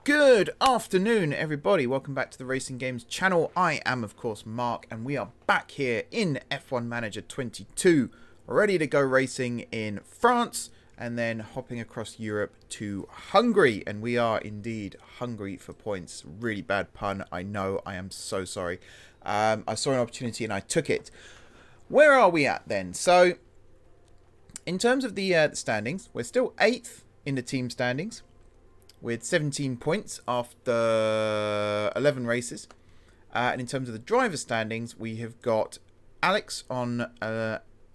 Good afternoon, everybody. Welcome back to the Racing Games channel. I am, of course, Mark, and we are back here in F1 Manager 22, ready to go racing in France, and then hopping across Europe to Hungary. And we are indeed hungry for points. Really bad pun, I know. I am so sorry. I saw an opportunity and I took it. Where are we at then? So, in terms of the standings, we're still 8th in the team standings, with 17 points after 11 races. And in terms of the driver standings, we have got Alex on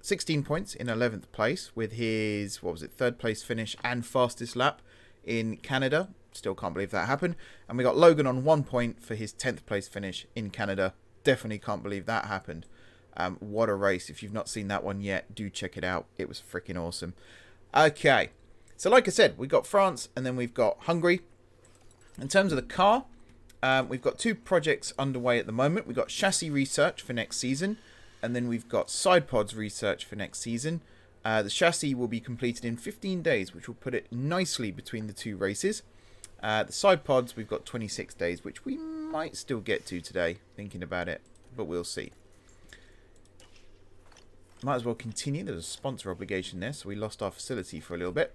16 points in 11th place with his, third place finish and fastest lap in Canada. Still can't believe that happened. And we got Logan on 1 point for his 10th place finish in Canada. Definitely can't believe that happened. What a race. If you've not seen that one yet, do check it out. It was freaking awesome. Okay. So like I said, we've got France and then we've got Hungary. In terms of the car, we've got 2 projects underway at the moment. We've got chassis research for next season, and then we've got side pods research for next season. The chassis will be completed in 15 days, which will put it nicely between the 2 races. The side pods, we've got 26 days, which we might still get to today, thinking about it, but we'll see. Might as well continue. There's a sponsor obligation there, so we lost our facility for a little bit.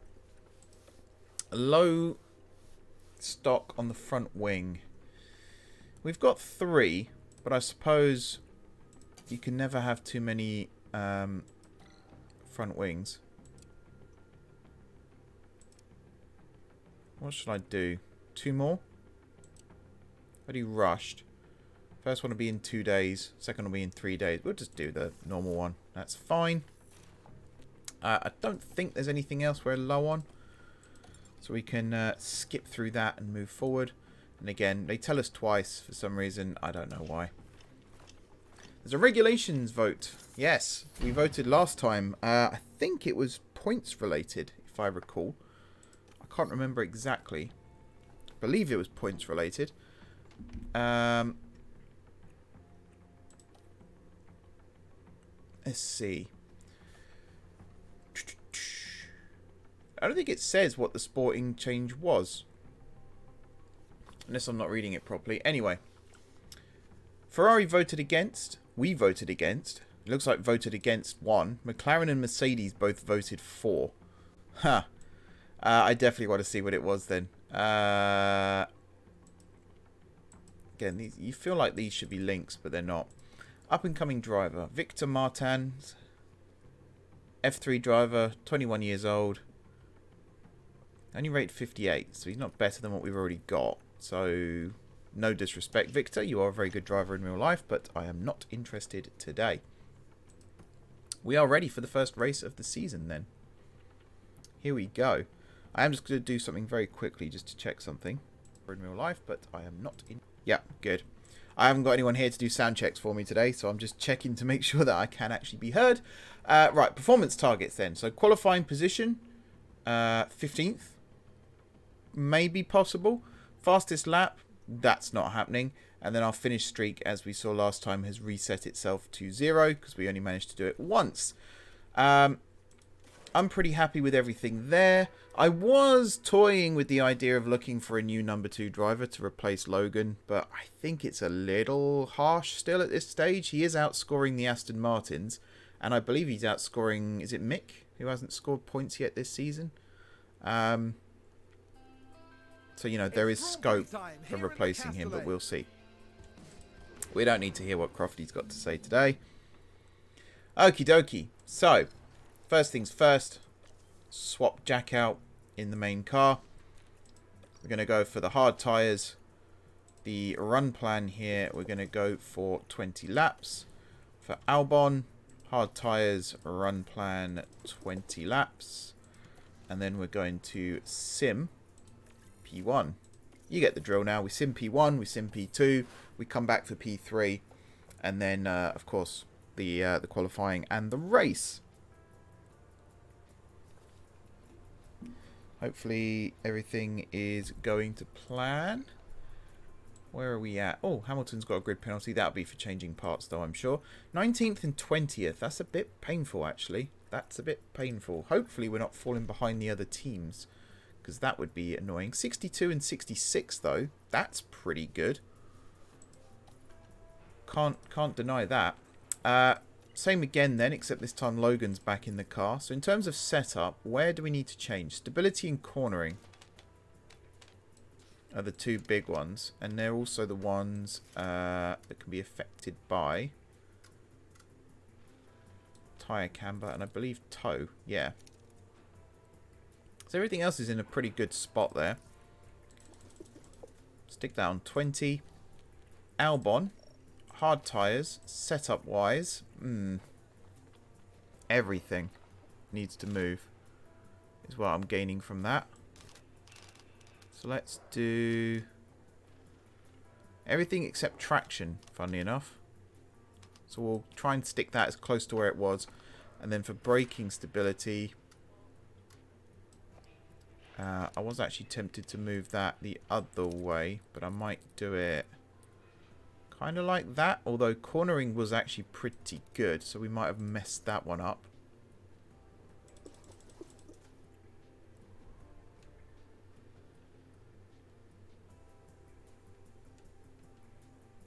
Low stock on the front wing. We've got 3, but I suppose you can never have too many front wings. What should I do? 2 more? I do rushed. First one will be in 2 days. Second will be in 3 days. We'll just do the normal one. That's fine. I don't think there's anything else we're low on. So we can skip through that and move forward. And again, they tell us twice for some reason. I don't know why. There's a regulations vote. Yes, we voted last time. I think it was points related, if I recall. I can't remember exactly. I believe it was points related. Let's see. I don't think it says what the sporting change was. Unless I'm not reading it properly. Anyway. Ferrari voted against. We voted against. It looks like voted against 1. McLaren and Mercedes both voted for. Huh. I definitely want to see what it was then. Again, you feel like these should be links, but they're not. Up and coming driver. Victor Martins. F3 driver. 21 years old. Only rate 58, so he's not better than what we've already got. So, no disrespect, Victor. You are a very good driver in real life, but I am not interested today. We are ready for the first race of the season then. Here we go. I am just going to do something very quickly just to check something in real life, but I am not in... Yeah, good. I haven't got anyone here to do sound checks for me today, so I'm just checking to make sure that I can actually be heard. Right, performance targets then. So, qualifying position, 15th. Maybe possible. Fastest lap, that's not happening. And then our finish streak, as we saw last time, has reset itself to 0 because we only managed to do it once. I'm pretty happy with everything there. I was toying with the idea of looking for a new number 2 driver to replace Logan, but I think it's a little harsh still at this stage. He is outscoring the Aston Martins, and I believe he's outscoring, is it Mick, who hasn't scored points yet this season? So, you know, there is scope for replacing him, but we'll see. We don't need to hear what Crofty's got to say today. Okie dokie. So, first things first, swap Jack out in the main car. We're going to go for the hard tyres. The run plan here, we're going to go for 20 laps. For Albon, hard tyres, run plan, 20 laps. And then we're going to sim P1. You get the drill now. We sim P1, we sim P2, we come back for P3, and then, of course, the qualifying and the race. Hopefully everything is going to plan. Where are we at? Oh, Hamilton's got a grid penalty. That'll be for changing parts, though, I'm sure. 19th and 20th. That's a bit painful, actually. That's a bit painful. Hopefully we're not falling behind the other teams. because that would be annoying. 62 and 66 though, that's pretty good. Can't deny that. Same again then, except this time Logan's back in the car. So in terms of setup, where do we need to change? Stability and cornering are the two big ones, and they're also the ones that can be affected by tyre camber and I believe toe. Yeah. So everything else is in a pretty good spot there. Stick that on 20. Albon, hard tyres, setup wise, everything needs to move is what I'm gaining from that. So let's do everything except traction, funnily enough. So we'll try and stick that as close to where it was. And then for braking stability, I was actually tempted to move that the other way, but I might do it kind of like that. Although cornering was actually pretty good, so we might have messed that one up.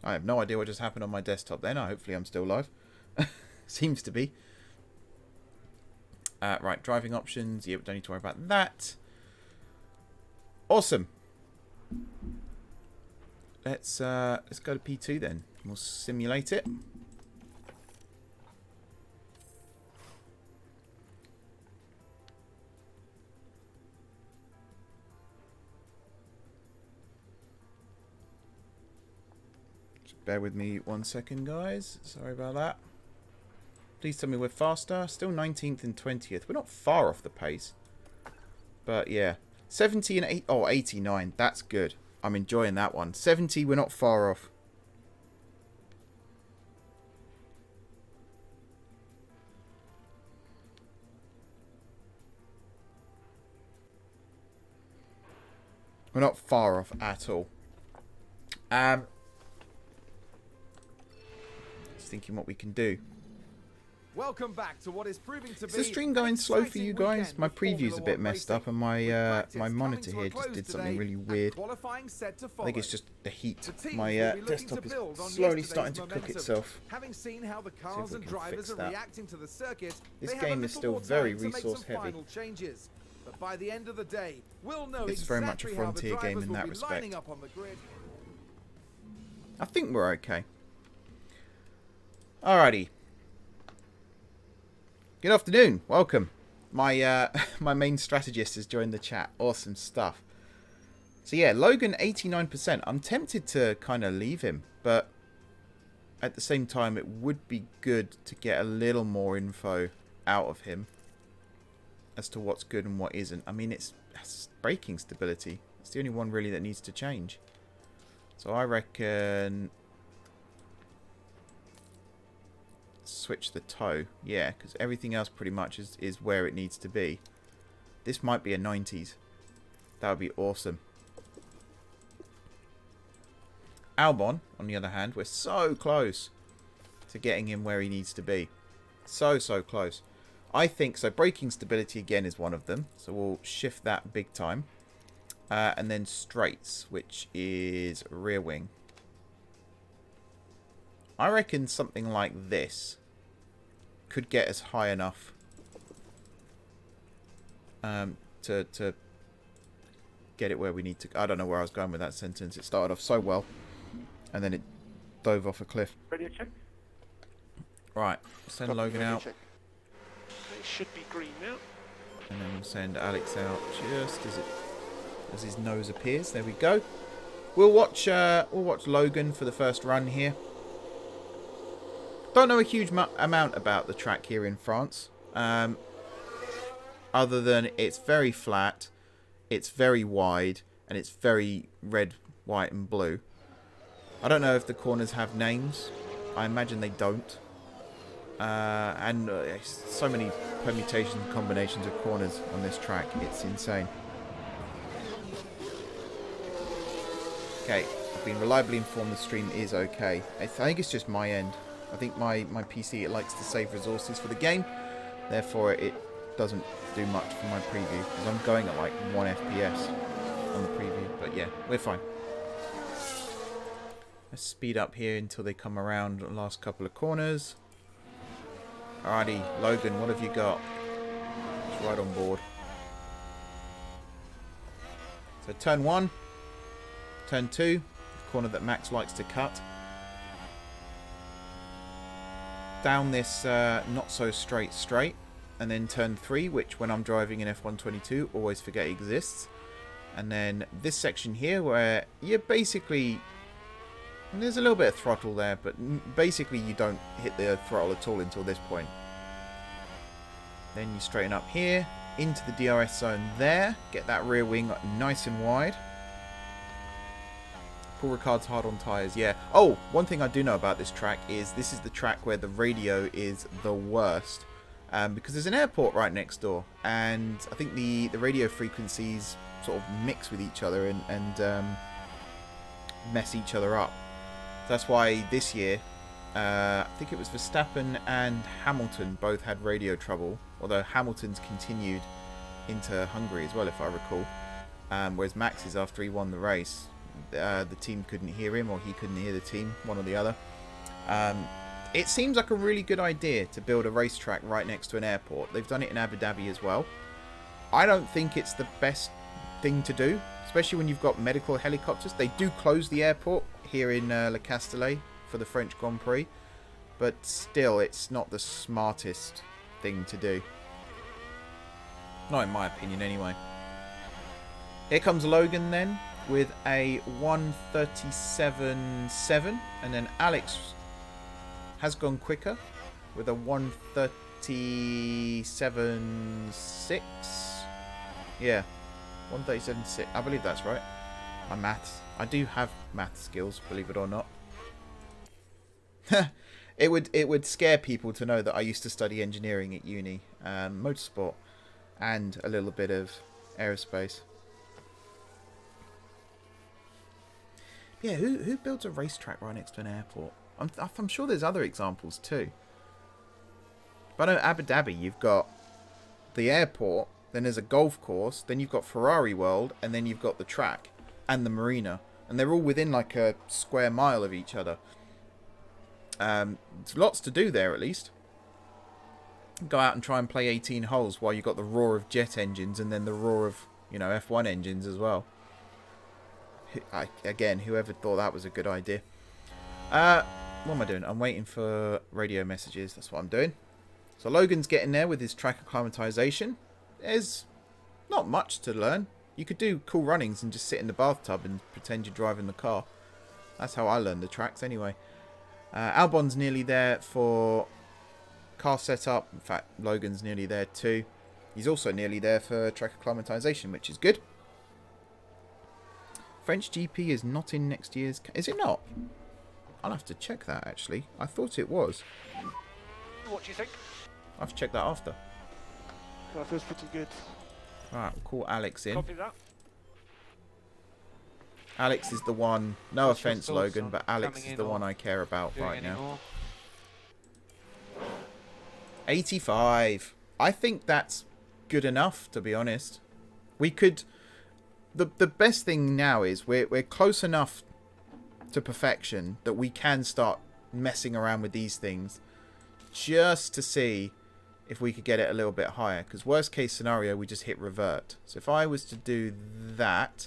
I have no idea what just happened on my desktop then. Hopefully I'm still live. Seems to be. Right, driving options. Yeah, we don't need to worry about that. Awesome. Let's go to P2 then. We'll simulate it. Just bear with me 1 second, guys. Sorry about that. Please tell me we're faster. Still 19th and 20th. We're not far off the pace. But yeah. 70 and 8. Oh, 89. That's good. I'm enjoying that one. 70, we're not far off. We're not far off at all. Just thinking what we can do. Welcome back to what is proving to be. Is the stream going slow for you guys? My preview's a bit messed up, and my my monitor here just did something really weird. I think it's just the heat. My desktop is slowly starting to cook itself. Having seen how the cars and drivers are reacting to the circuit, this game is still very resource heavy. But by the end of the day, we'll know it's very much a Frontier game in that respect. I think we're okay. Alrighty. Good afternoon. Welcome. My my main strategist has joined the chat. Awesome stuff. So yeah, Logan 89%. I'm tempted to kind of leave him, but at the same time it would be good to get a little more info out of him as to what's good and what isn't. I mean, it's braking stability. It's the only one really that needs to change. So I reckon switch the toe. Yeah, because everything else pretty much is where it needs to be. This might be a 90s. That would be awesome. Albon, on the other hand, we're so close to getting him where he needs to be. So close. I think so. Braking stability again is one of them, so we'll shift that big time. And then straights, which is rear wing. I reckon something like this could get us high enough to get it where we need to. I don't know where I was going with that sentence. It started off so well, and then it dove off a cliff. Radio check. Right, send Logan out. Check. It should be green now. And then we'll send Alex out just as his nose appears. There we go. We'll watch Logan for the first run here. Don't know a huge amount about the track here in France, other than it's very flat, it's very wide, and it's very red, white, and blue. I don't know if the corners have names. I imagine they don't. And so many permutations and combinations of corners on this track. It's insane. Okay, I've been reliably informed the stream is okay. I think it's just my end. I think my PC, it likes to save resources for the game. Therefore, it doesn't do much for my preview because I'm going at like 1 FPS on the preview. But yeah, we're fine. Let's speed up here until they come around the last couple of corners. Alrighty, Logan, what have you got? It's right on board. So turn 1, turn 2, the corner that Max likes to cut. Down this not so straight, and then turn 3, which when I'm driving in F122 always forget exists. And then this section here where you're basically, and there's a little bit of throttle there, but basically you don't hit the throttle at all until this point. Then you straighten up here, into the DRS zone there, get that rear wing nice and wide. Paul Ricard's hard on tyres, yeah. Oh, one thing I do know about this track is this is the track where the radio is the worst. Because there's an airport right next door, and I think the radio frequencies sort of mix with each other and mess each other up. That's why this year, I think it was Verstappen and Hamilton both had radio trouble, although Hamilton's continued into Hungary as well, if I recall. Whereas Max's, after he won the race, the team couldn't hear him, or he couldn't hear the team, one or the other. It seems like a really good idea to build a racetrack right next to an airport. They've done it in Abu Dhabi as well. I don't think it's the best thing to do, especially when you've got medical helicopters. They do close the airport here in Le Castellet for the French Grand Prix, but still, it's not the smartest thing to do. Not in my opinion, anyway. Here comes Logan then with a 1:37.7, and then Alex has gone quicker with a 1:37.6. Yeah, 1:37.6. I believe that's right. My maths. I do have math skills, believe it or not. It would scare people to know that I used to study engineering at uni, motorsport, and a little bit of aerospace. Yeah, who builds a racetrack right next to an airport? I'm sure there's other examples too. But I know Abu Dhabi, you've got the airport, then there's a golf course, then you've got Ferrari World, and then you've got the track and the marina. And they're all within like a square mile of each other. There's lots to do there, at least. Go out and try and play 18 holes while you've got the roar of jet engines and then the roar of, F1 engines as well. Again, whoever thought that was a good idea. What am I doing? I'm waiting for radio messages. That's what I'm doing. So Logan's getting there with his track acclimatization. There's not much to learn. You could do cool runnings and just sit in the bathtub and pretend you're driving the car. That's how I learned the tracks anyway. Albon's nearly there for car setup. In fact, Logan's nearly there too. He's also nearly there for track acclimatization, which is good. French GP is not in next year's... Is it not? I'll have to check that, actually. I thought it was. What do you think? I'll have to check that after. That feels pretty good. Alright, we'll call Alex in. Copy that. Alex is the one... No What's offence, your thoughts Logan, on but Alex coming is in the or one I care about doing right now. anymore? 85. I think that's good enough, to be honest. We could... The best thing now is we're close enough to perfection that we can start messing around with these things just to see if we could get it a little bit higher. Because worst case scenario, we just hit revert. So if I was to do that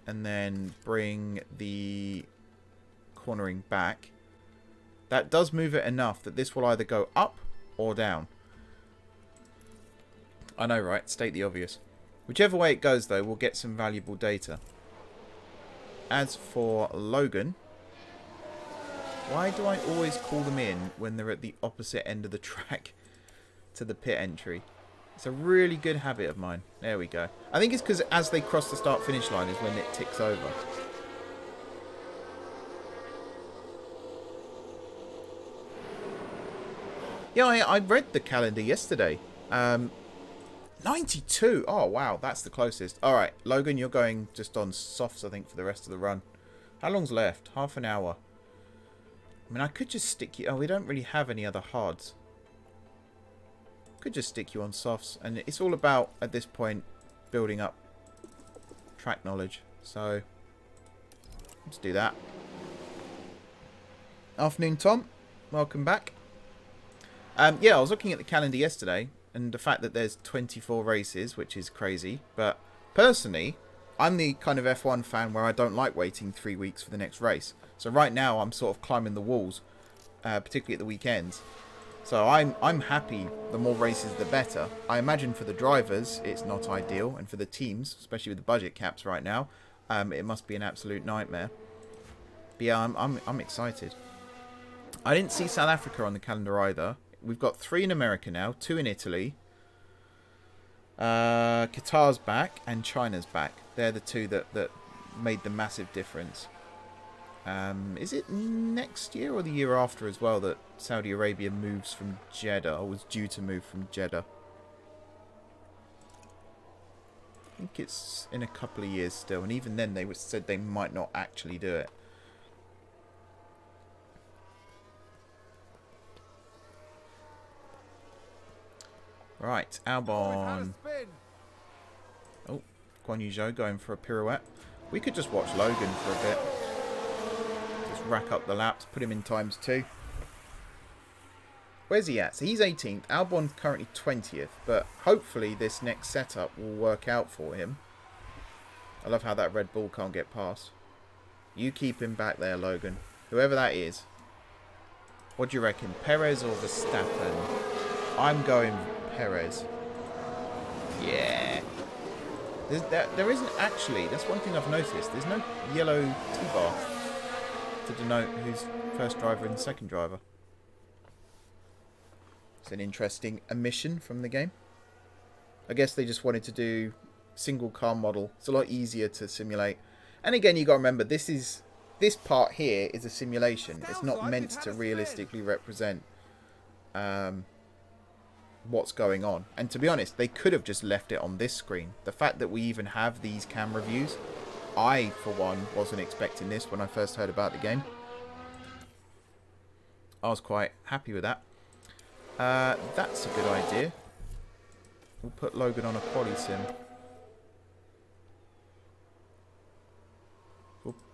and then bring the cornering back, that does move it enough that this will either go up or down. I know, right? State the obvious. Whichever way it goes, though, we'll get some valuable data. As for Logan, why do I always call them in when they're at the opposite end of the track to the pit entry? It's a really good habit of mine. There we go. I think it's because as they cross the start-finish line is when it ticks over. Yeah, I read the calendar yesterday. 92. Oh, wow. That's the closest. All right, Logan, you're going just on softs, I think, for the rest of the run. How long's left? Half an hour. I mean, I could just stick you... Oh, we don't really have any other hards. Could just stick you on softs. And it's all about, at this point, building up track knowledge. So, let's do that. Afternoon, Tom. Welcome back. Yeah, I was looking at the calendar yesterday, and the fact that there's 24 races, which is crazy. But personally, I'm the kind of F1 fan where I don't like waiting 3 weeks for the next race. So right now, I'm sort of climbing the walls, particularly at the weekends. So I'm happy. The more races, the better. I imagine for the drivers, it's not ideal, and for the teams, especially with the budget caps right now, it must be an absolute nightmare. But yeah, I'm excited. I didn't see South Africa on the calendar either. We've got 3 in America now, 2 in Italy. Qatar's back and China's back. They're the 2 that made the massive difference. Is it next year or the year after as well that Saudi Arabia moves from Jeddah, or was due to move from Jeddah? I think it's in a couple of years still, and even then they said they might not actually do it. Right, Albon. Oh, Guan Yu Zhou going for a pirouette. We could just watch Logan for a bit. Just rack up the laps, put him in ×2. Where's he at? So he's 18th. Albon's currently 20th, but hopefully this next setup will work out for him. I love how that Red Bull can't get past. You keep him back there, Logan. Whoever that is. What do you reckon? Perez or Verstappen? I'm going Perez. Yeah. There isn't actually, that's one thing I've noticed. There's no yellow T-bar to denote who's first driver and second driver. It's an interesting omission from the game. I guess they just wanted to do single car model. It's a lot easier to simulate. And again, you got to remember, this part here is a simulation. It's not meant to realistically represent what's going on. And to be honest, they could have just left it on this screen. The fact that we even have these camera views, I, for one, wasn't expecting this when I first heard about the game. I was quite happy with that. That's a good idea. We'll put Logan on a quali sim.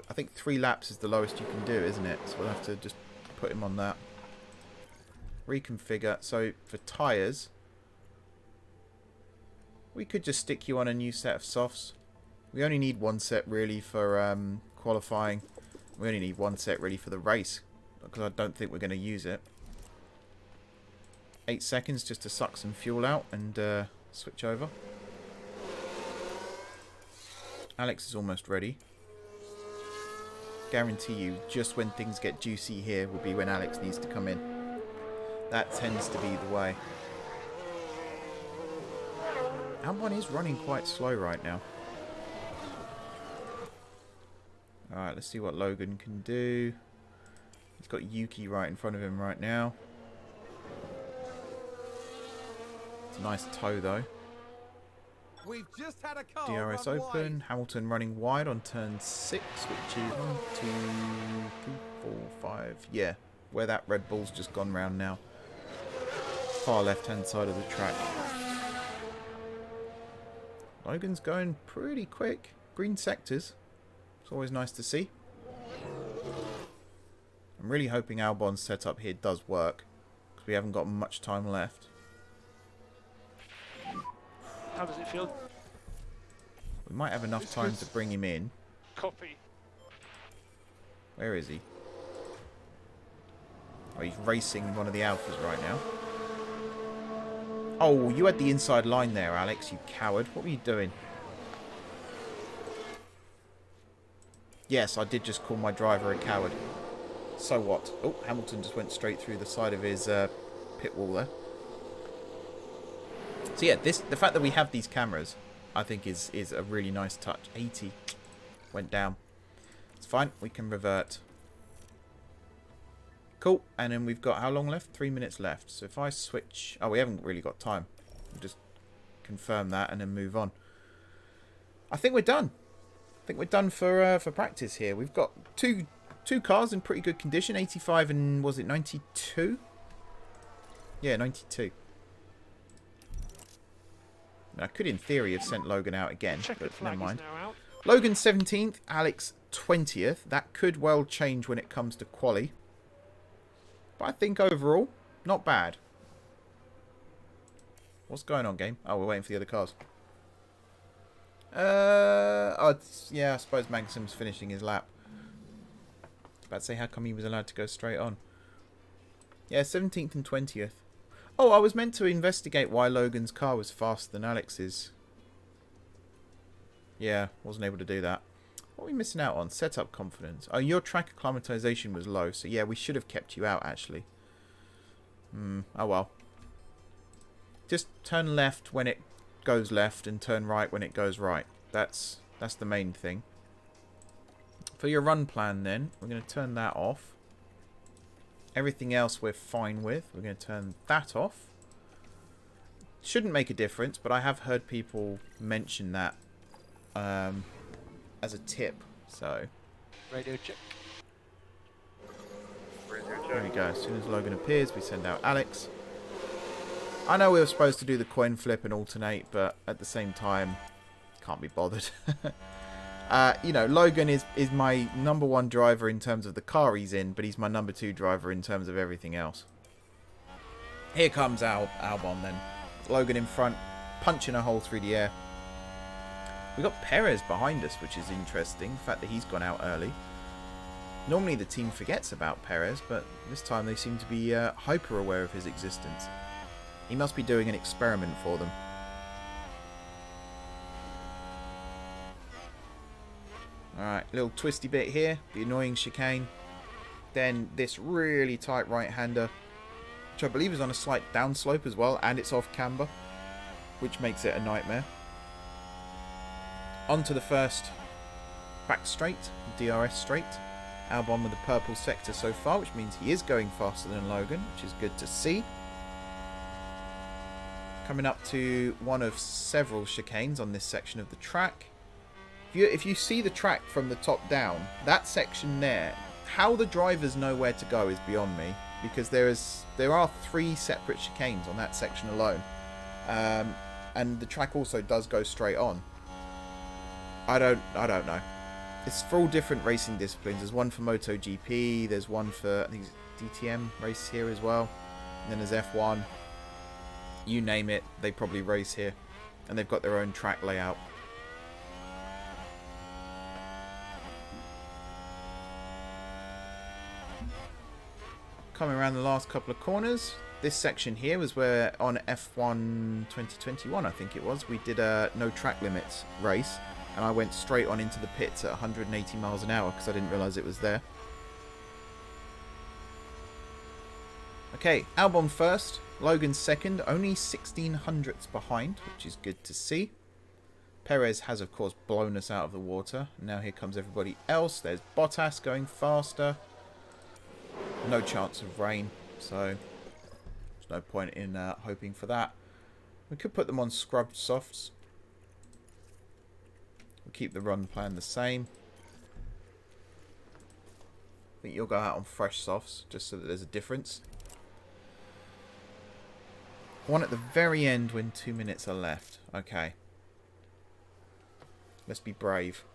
I think 3 laps is the lowest you can do, isn't it? So we'll have to just put him on that. Reconfigure. So for tyres, we could just stick you on a new set of softs. We only need 1 set really for qualifying. We only need 1 set really for the race, because I don't think we're going to use it. 8 seconds just to suck some fuel out and switch over. Alex is almost ready. Guarantee you, just when things get juicy here will be when Alex needs to come in. That tends to be the way. Albon is running quite slow right now. Alright, let's see what Logan can do. He's got Yuki right in front of him right now. It's a nice toe though. We've just had a car DRS open. Wide. Hamilton running wide on turn 6, which is 1, 2, 3, 4, 5. Yeah, where that Red Bull's just gone round now. Far left-hand side of the track. Logan's going pretty quick. Green sectors. It's always nice to see. I'm really hoping Albon's setup here does work, because we haven't got much time left. How does it feel? We might have enough time to bring him in. Copy. Where is he? Oh, he's racing one of the Alphas right now. Oh, you had the inside line there, Alex, you coward. What were you doing? Yes, I did just call my driver a coward. So what? Oh, Hamilton just went straight through the side of his pit wall there. So yeah, the fact that we have these cameras, I think is a really nice touch. 80 went down. It's fine. We can revert. Cool. And then we've got how long left? 3 minutes left. So if I switch... Oh, we haven't really got time. We'll just confirm that and then move on. I think we're done. I think we're done for practice here. We've got two cars in pretty good condition. 85 and was it 92? Yeah, 92. I could, in theory, have sent Logan out again, Checkered but never flag mind. is now out. Logan 17th, Alex 20th. That could well change when it comes to quali. But I think overall, not bad. What's going on, game? Oh, we're waiting for the other cars. Yeah, I suppose Magsum's finishing his lap. I was about to say, how come he was allowed to go straight on? Yeah, 17th and 20th. Oh, I was meant to investigate why Logan's car was faster than Alex's. Yeah, wasn't able to do that. What are we missing out on? Setup confidence. Oh, your track acclimatization was low, so yeah, we should have kept you out, actually. Oh well. Just turn left when it goes left and turn right when it goes right. That's the main thing. For your run plan then, we're going to turn that off. Everything else we're fine with. We're going to turn that off. Shouldn't make a difference, but I have heard people mention that as a tip. So Radio check. there we go. As soon as Logan appears, we send out Alex. I know we were supposed to do the coin flip and alternate, but at the same time, can't be bothered. You know, Logan is my #1 driver in terms of the car he's in, but he's my #2 driver in terms of everything else. Here comes Albon then. Logan in front, punching a hole through the air. We got Perez behind us, which is interesting. The fact that he's gone out early. Normally the team forgets about Perez, but this time they seem to be hyper aware of his existence. He must be doing an experiment for them. Alright, little twisty bit here. The annoying chicane. Then this really tight right-hander, which I believe is on a slight downslope as well, and it's off camber, which makes it a nightmare. Onto the first back straight, DRS straight. Albon with the purple sector so far, which means he is going faster than Logan, which is good to see. Coming up to one of several chicanes on this section of the track. If you see the track from the top down, that section there, how the drivers know where to go is beyond me, because there are 3 separate chicanes on that section alone, and the track also does go straight on. I don't know. It's for all different racing disciplines. There's one for MotoGP, there's one for, I think it's DTM race here as well, and then there's F1. You name it, they probably race here, and they've got their own track layout. Coming around the last couple of corners. This section here was where on F1 2021, I think it was, we did a no track limits race, and I went straight on into the pits at 180 miles an hour because I didn't realise it was there. Okay, Albon first, Logan second, only 1600ths behind, which is good to see. Perez has, of course, blown us out of the water. Now here comes everybody else. There's Bottas going faster. No chance of rain, so there's no point in hoping for that. We could put them on scrubbed softs. We'll keep the run plan the same. I think you'll go out on fresh softs, just so that there's a difference. One at the very end when 2 minutes are left. Okay. Let's be brave.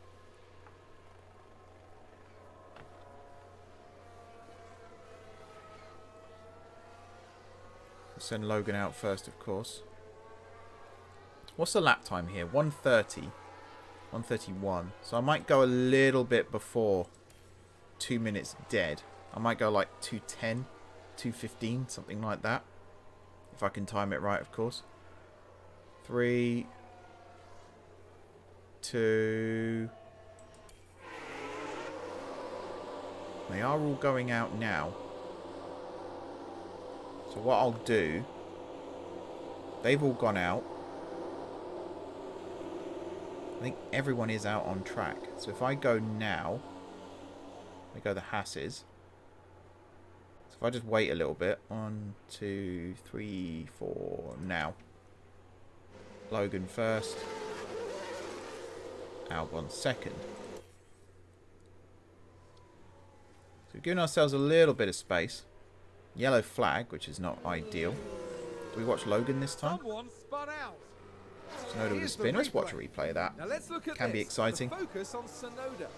Send Logan out first, of course. What's the lap time here? 1:30. 1:31. So I might go a little bit before 2 minutes dead. I might go like 2:10, 2:15, something like that. If I can time it right, of course. 3, 2. They are all going out now. So what I'll do, they've all gone out. I think everyone is out on track. So if I go now, I go the Hasses. So if I just wait a little bit, 1, 2, 3, 4, now. Logan first. Albon second. So we're giving ourselves a little bit of space. Yellow flag, which is not ideal. Do we watch Logan this time? Someone spun out. Sonoda with a spin. Let's watch a replay of that. Now let's look at Can be exciting. The focus on Sonoda.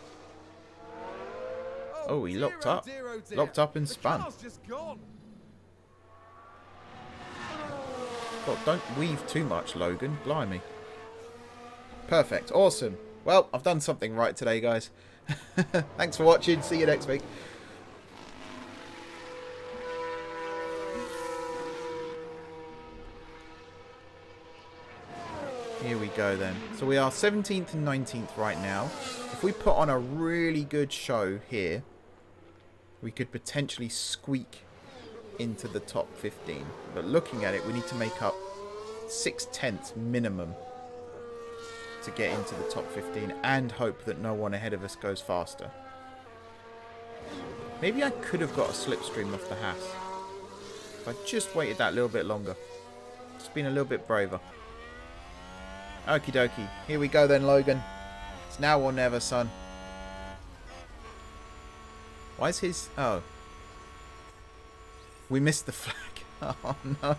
Oh, he locked up. Dear, oh dear. Locked up and The spun. car's just gone. God, don't weave too much, Logan. Blimey. Perfect. Awesome. Well, I've done something right today, guys. Thanks for watching. See you next week. Here we go then. So we are 17th and 19th right now. If we put on a really good show here, we could potentially squeak into the top 15. But looking at it, we need to make up 6/10 minimum to get into the top 15 and hope that no one ahead of us goes faster. Maybe I could have got a slipstream off the Haas. If I just waited that little bit longer. Just been a little bit braver. Okie dokie. Here we go then, Logan. It's now or never, son. Why is his... Oh. We missed the flag. Oh, no.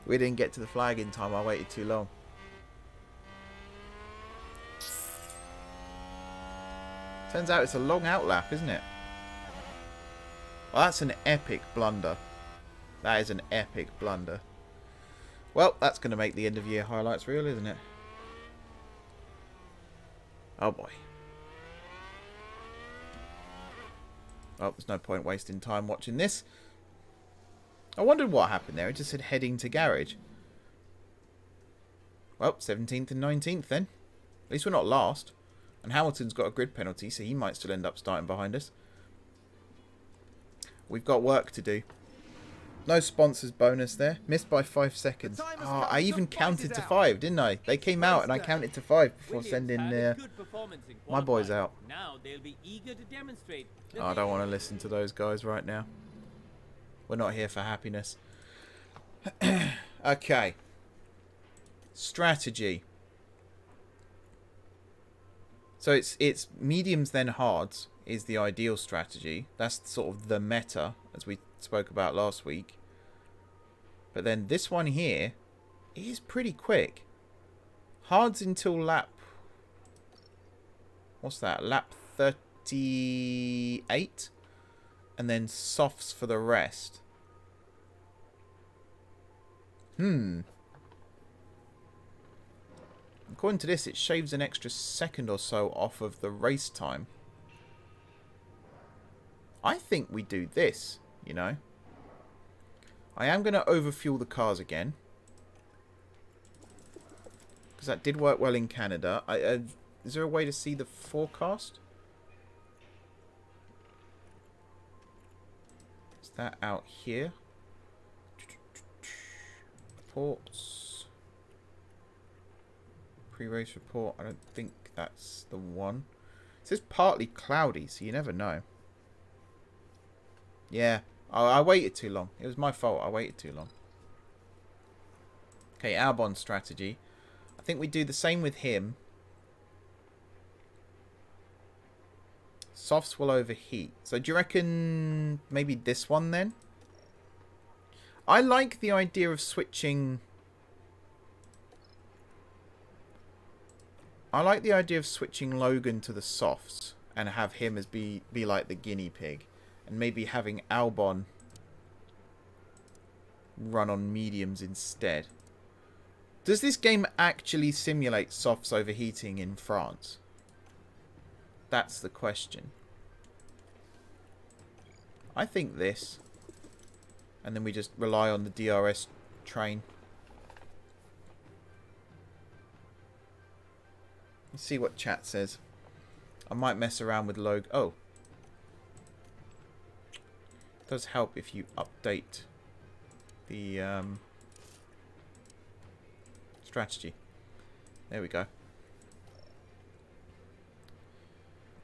We didn't get to the flag in time. I waited too long. Turns out it's a long outlap, isn't it? Well, that's an epic blunder. That is an epic blunder. Well, that's going to make the end of year highlights reel, isn't it? Oh boy. Oh, there's no point wasting time watching this. I wondered what happened there. It just said heading to garage. Well, 17th and 19th then. At least we're not last. And Hamilton's got a grid penalty, so he might still end up starting behind us. We've got work to do. No sponsors bonus there. Missed by 5 seconds. Oh, I even counted to 5, didn't I? They came out and I counted to 5 before sending my boys out. Oh, I don't want to listen to those guys right now. We're not here for happiness. Okay. Strategy. So it's mediums then hards is the ideal strategy. That's sort of the meta, as we spoke about last week. But then this one here is pretty quick. Hards until lap... What's that? Lap 38? And then softs for the rest. According to this, it shaves an extra second or so off of the race time. I think we do this, you know. I am going to overfuel the cars again. Because that did work well in Canada. Is there a way to see the forecast? Is that out here? Reports. Pre-race report. I don't think that's the one. It says partly cloudy, so you never know. Yeah. I waited too long. It was my fault. I waited too long. Okay, Albon's strategy. I think we do the same with him. Softs will overheat. So do you reckon maybe this one then? I like the idea of switching... I like the idea of switching Logan to the softs and have him as be like the guinea pig. And maybe having Albon run on mediums instead. Does this game actually simulate softs overheating in France? That's the question. I think this. And then we just rely on the DRS train. Let's see what chat says. I might mess around with Logan. Oh. It does help if you update the strategy. There we go.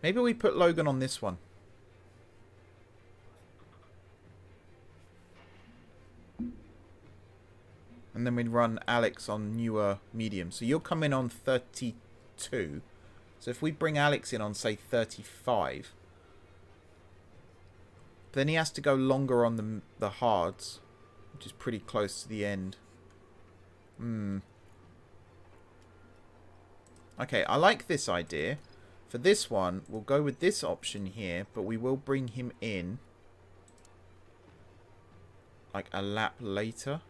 Maybe we put Logan on this one. And then we'd run Alex on newer medium. So you'll come in on 32. So if we bring Alex in on, say, 35... Then he has to go longer on the hards, which is pretty close to the end. Okay, I like this idea. For this one, we'll go with this option here, but we will bring him in like a lap later.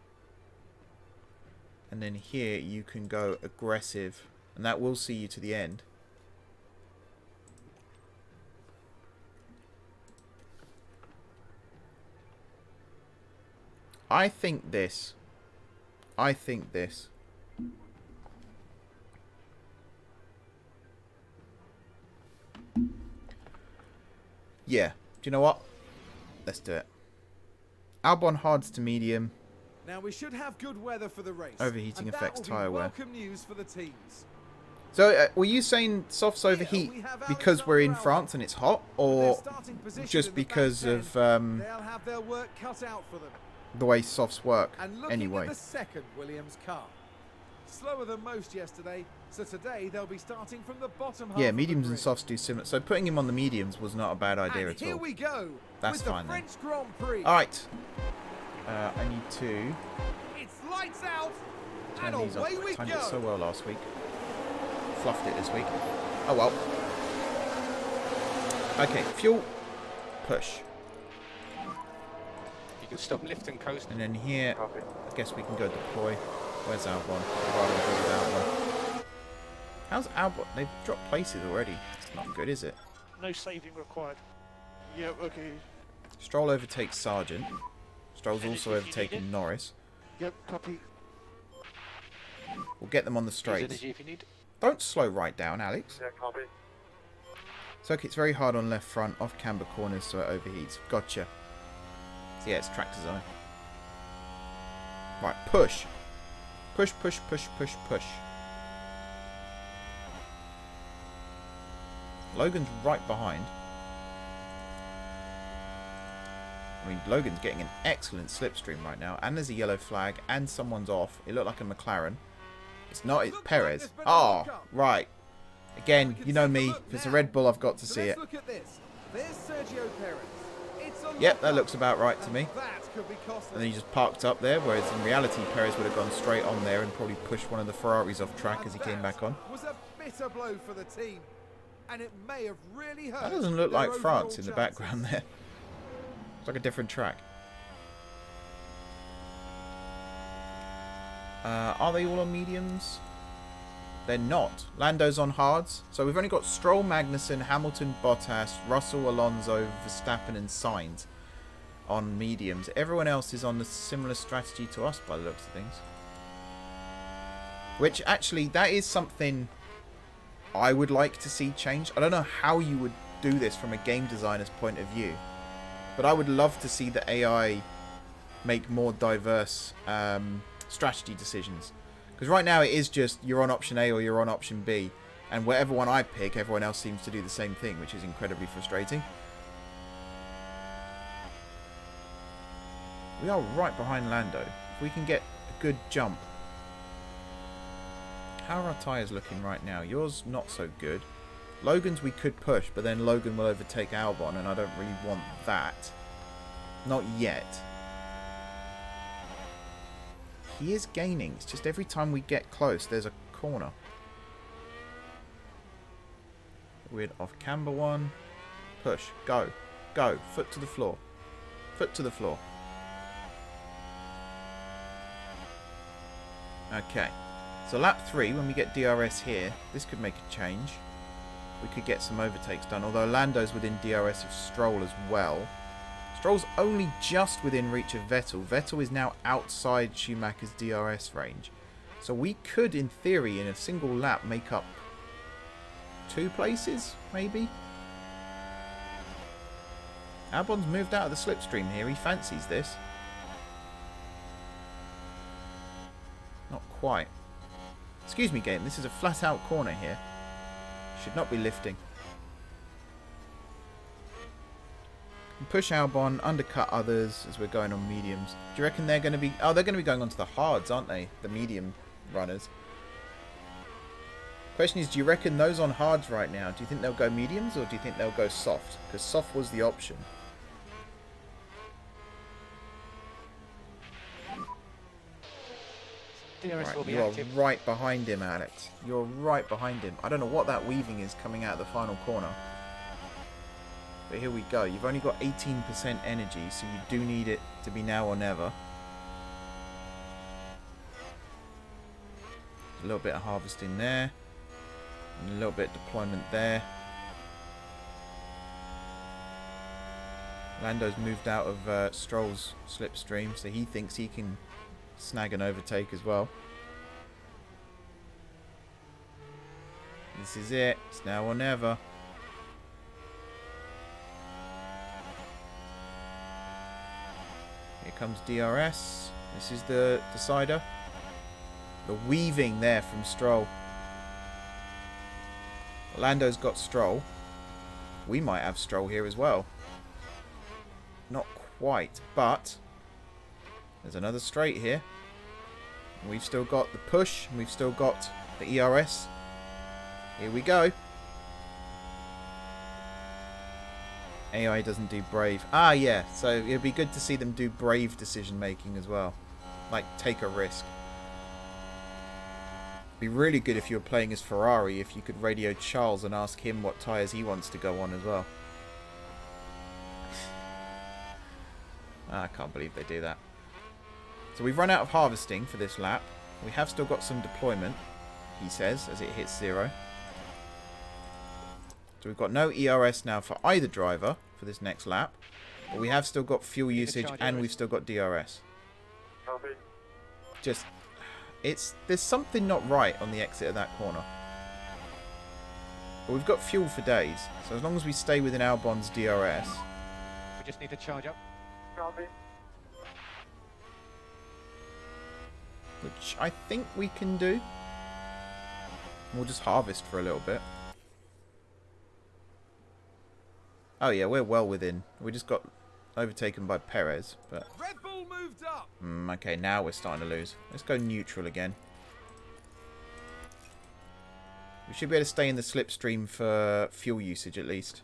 And then here you can go aggressive, and that will see you to the end. I think this. Yeah. Do you know what? Let's do it. Albon hards to medium. Now we should have good weather for the race. Overheating affects tyre wear. Welcome news for the teams. So, were you saying softs overheat because we're in France and it's hot, or just because of they'll have their work cut out for them. The way softs work And looking anyway? at the second Williams car. Slower than most yesterday, so today they'll be starting from the bottom half. Yeah, of mediums the and grid. softs do similar. So putting him on the mediums was not a bad idea And at all. here we go. That's with fine the then. French Grand Prix. All right. I need to It's lights out. turn And these off. away we I timed go. it so well last week. Fluffed it this week. Oh well. Okay, fuel. Push. You can stop lift and coast. And then here, I guess we can go deploy. Where's Albon? Rather than go with Albon. How's Albon? They've dropped places already. It's not good, is it? No saving required. Yeah, okay. Stroll overtakes Sargent. Stroll's Energy also if you need overtaken it. Norris. Yep, copy. We'll get them on the Use straights. energy if you need. Don't slow right down, Alex. Yeah, copy. Circuit's very hard on left front, off camber corners, so it overheats. Gotcha. So yeah, it's track design. Right, push. Push, push, push, push, push. Logan's right behind. I mean, Logan's getting an excellent slipstream right now. And there's a yellow flag, and someone's off. It looked like a McLaren. It's not, it's Perez. Oh, right. Again, you know me. If it's a Red Bull, I've got to see it. Look at this. There's Sergio Perez. It's a Yep, that lockup. looks about right to me. That could be costly. And then he just parked up there, whereas in reality, Perez would have gone straight on there and probably pushed one of the Ferraris off track as he came back on. Was a bitter blow for the team, and it may have really hurt. That doesn't look their like overall France in the chances. background there. It's like a different track. Are they all on mediums? They're not. Lando's on hards. So we've only got Stroll, Magnussen, Hamilton, Bottas, Russell, Alonso, Verstappen and Sainz on mediums. Everyone else is on a similar strategy to us by the looks of things. Which actually, that is something I would like to see change. I don't know how you would do this from a game designer's point of view. But I would love to see the AI make more diverse strategy decisions. Because right now it is just you're on option A or you're on option B. And whatever one I pick, everyone else seems to do the same thing, which is incredibly frustrating. We are right behind Lando. If we can get a good jump. How are our tyres looking right now? Yours not so good. Logan's we could push, but then Logan will overtake Albon, and I don't really want that. Not yet. He is gaining. It's just every time we get close, there's a corner. Weird off camber one. Push. Go. Go. Foot to the floor. Foot to the floor. Okay. So lap 3, when we get DRS here, this could make a change. We could get some overtakes done, although Lando's within DRS of Stroll as well. Stroll's only just within reach of Vettel. Vettel is now outside Schumacher's DRS range. So we could, in theory, in a single lap, make up 2 places, maybe? Albon's moved out of the slipstream here. He fancies this. Not quite. Excuse me, game. This is a flat-out corner here. Should not be lifting. Push Albon, undercut others as we're going on mediums. Do you reckon they're going to be... Oh, they're going to be going on to the hards, aren't they? The medium runners. Question is, do you reckon those on hards right now, do you think they'll go mediums or do you think they'll go soft? Because soft was the option. DRS will Right, be you are active. right behind him, Alex. You're right behind him. I don't know what that weaving is coming out of the final corner. But here we go. You've only got 18% energy, so you do need it to be now or never. A little bit of harvesting there. And a little bit of deployment there. Lando's moved out of Stroll's slipstream, so he thinks he can snag an overtake as well. This is it. It's now or never. Here comes DRS. This is the decider. The weaving there from Stroll. Lando's got Stroll. We might have Stroll here as well. Not quite, but there's another straight here. We've still got the push, and we've still got the ERS. Here we go. AI doesn't do brave. Ah, yeah. So it'd be good to see them do brave decision making as well. Like, take a risk. It'd be really good if you were playing as Ferrari, if you could radio Charles and ask him what tyres he wants to go on as well. I can't believe they do that. So we've run out of harvesting for this lap. We have still got some deployment, he says, as it hits 0. So we've got no ERS now for either driver for this next lap. But we have still got fuel usage and we've still got DRS. Copy. Just, there's something not right on the exit of that corner. But we've got fuel for days. So as long as we stay within Albon's DRS. We just need to charge up. Copy. Which I think we can do. We'll just harvest for a little bit. Oh yeah, we're well within. We just got overtaken by Perez, but... Red Bull moved up. Okay, now we're starting to lose. Let's go neutral again. We should be able to stay in the slipstream for fuel usage at least.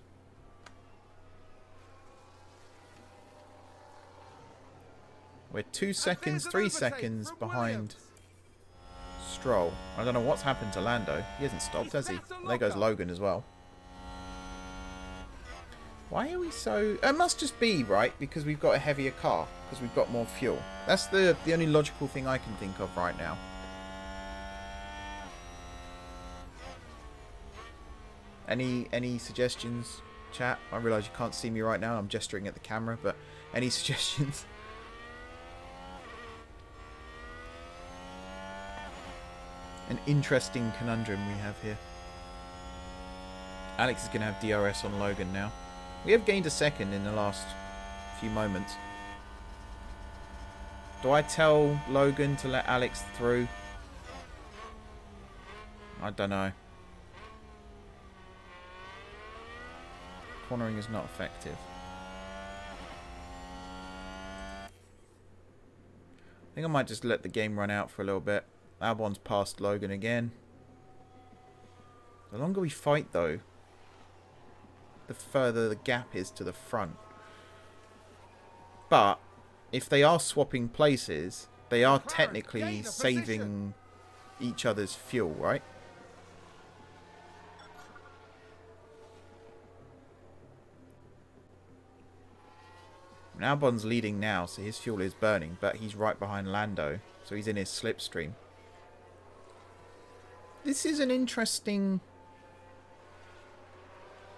We're 2 seconds, 3 seconds behind Stroll. I don't know what's happened to Lando. He hasn't stopped, has he? Well, there goes Logan as well. Why are we so... It must just be, right, because we've got a heavier car. Because we've got more fuel. That's the only logical thing I can think of right now. Any suggestions, chat? I realise you can't see me right now. I'm gesturing at the camera, but any suggestions? An interesting conundrum we have here. Alex is going to have DRS on Logan now. We have gained a second in the last few moments. Do I tell Logan to let Alex through? I don't know. Cornering is not effective. I think I might just let the game run out for a little bit. Albon's past Logan again. The longer we fight, though, the further the gap is to the front. But if they are swapping places, they are technically saving each other's fuel, right? Albon's leading now, so his fuel is burning, but he's right behind Lando, so he's in his slipstream. This is an interesting...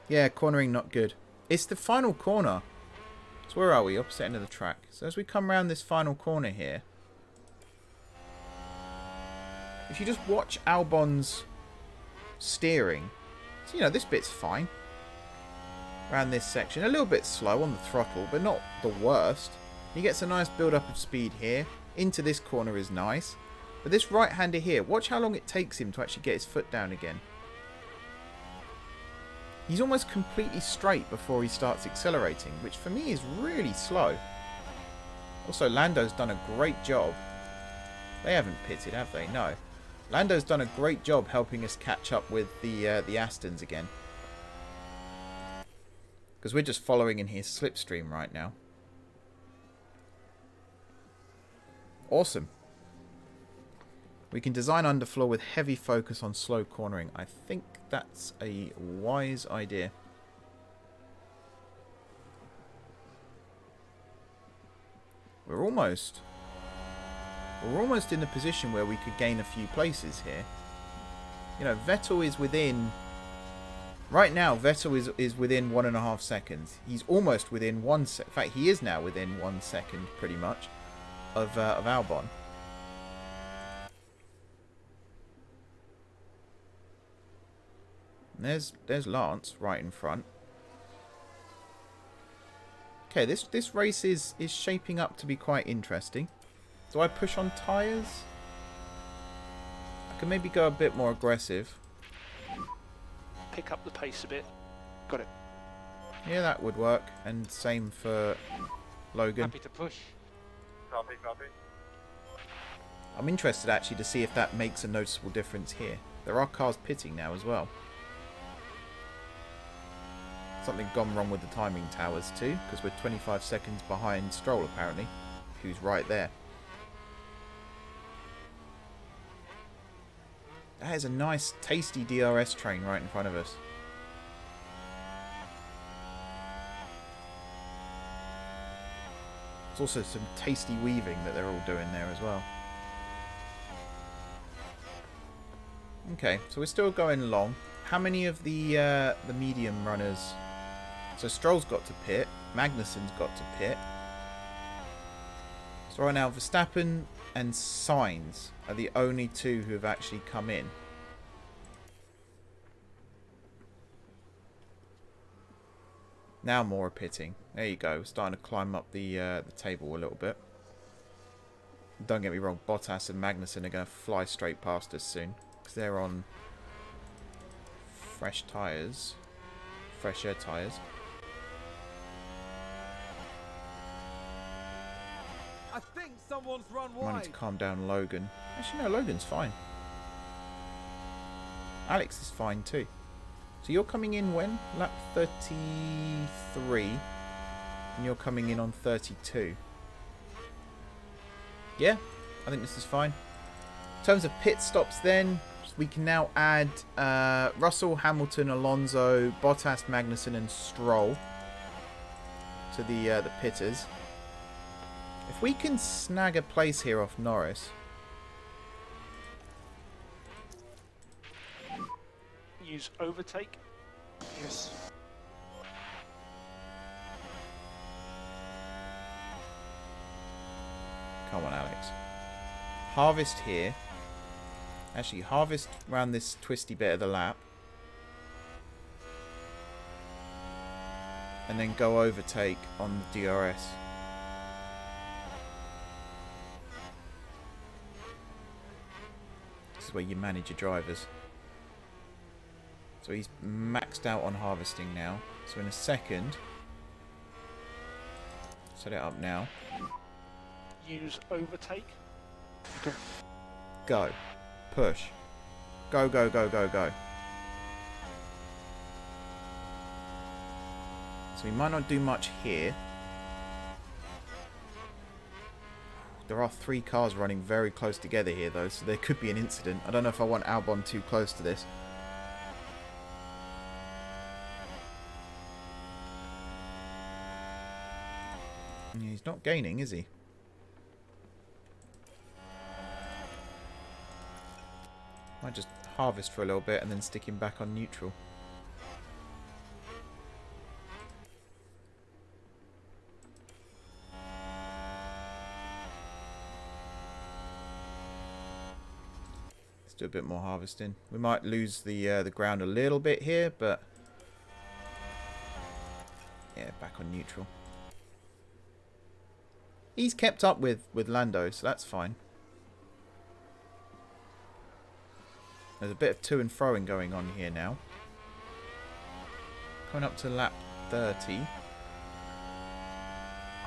Yeah, cornering not good. It's the final corner. So where are we? Opposite end of the track. So as we come around this final corner here, if you just watch Albon's steering, so, you know, this bit's fine. Around this section. A little bit slow on the throttle, but not the worst. He gets a nice build-up of speed here. Into this corner is nice. But this right-hander here, watch how long it takes him to actually get his foot down again. He's almost completely straight before he starts accelerating, which for me is really slow. Also, Lando's done a great job. They haven't pitted, have they? No. Lando's done a great job helping us catch up with the Astons again. Because we're just following in his slipstream right now. Awesome. We can design underfloor with heavy focus on slow cornering. I think that's a wise idea. We're almost in the position where we could gain a few places here. You know, Vettel is within... Right now, Vettel is within 1.5 seconds. He's almost within 1 second. In fact, he is now within 1 second, pretty much, of Albon. And there's Lance right in front. Okay, this race is shaping up to be quite interesting. Do I push on tyres? I can maybe go a bit more aggressive. Pick up the pace a bit. Got it. Yeah, that would work. And same for Logan. Happy to push. Copy, copy. I'm interested actually to see if that makes a noticeable difference here. There are cars pitting now as well. Something gone wrong with the timing towers too, because we're 25 seconds behind Stroll apparently, who's right there. That is a nice, tasty DRS train right in front of us. There's also some tasty weaving that they're all doing there as well. Okay, so we're still going long. How many of the medium runners... So Stroll's got to pit, Magnussen's got to pit. So right now Verstappen and Sainz are the only two who have actually come in. Now more are pitting. There you go, we're starting to climb up the table a little bit. Don't get me wrong, Bottas and Magnussen are going to fly straight past us soon, because they're on fresh tyres, fresh air tyres. I think someone's run I need to wide. calm down Logan. Actually, no, Logan's fine. Alex is fine too. So you're coming in when? Lap 33. And you're coming in on 32. Yeah, I think this is fine. In terms of pit stops then, we can now add Russell, Hamilton, Alonso, Bottas, Magnussen and Stroll to the pitters. If we can snag a place here off Norris. Use overtake. Yes. Come on, Alex. Harvest here. Actually, harvest around this twisty bit of the lap. And then go overtake on the DRS. This is where you manage your drivers. So he's maxed out on harvesting now. So in a second, set it up now. Use overtake. Go. Push. Go, go, go, go, go. So we might not do much here. There are 3 cars running very close together here though, so there could be an incident. I don't know if I want Albon too close to this. Yeah, he's not gaining, is he? Might just harvest for a little bit and then stick him back on neutral. Let's do a bit more harvesting. We might lose the ground a little bit here, but yeah, back on neutral. He's kept up with Lando, so that's fine. There's a bit of to and froing going on here now. Coming up to lap 30.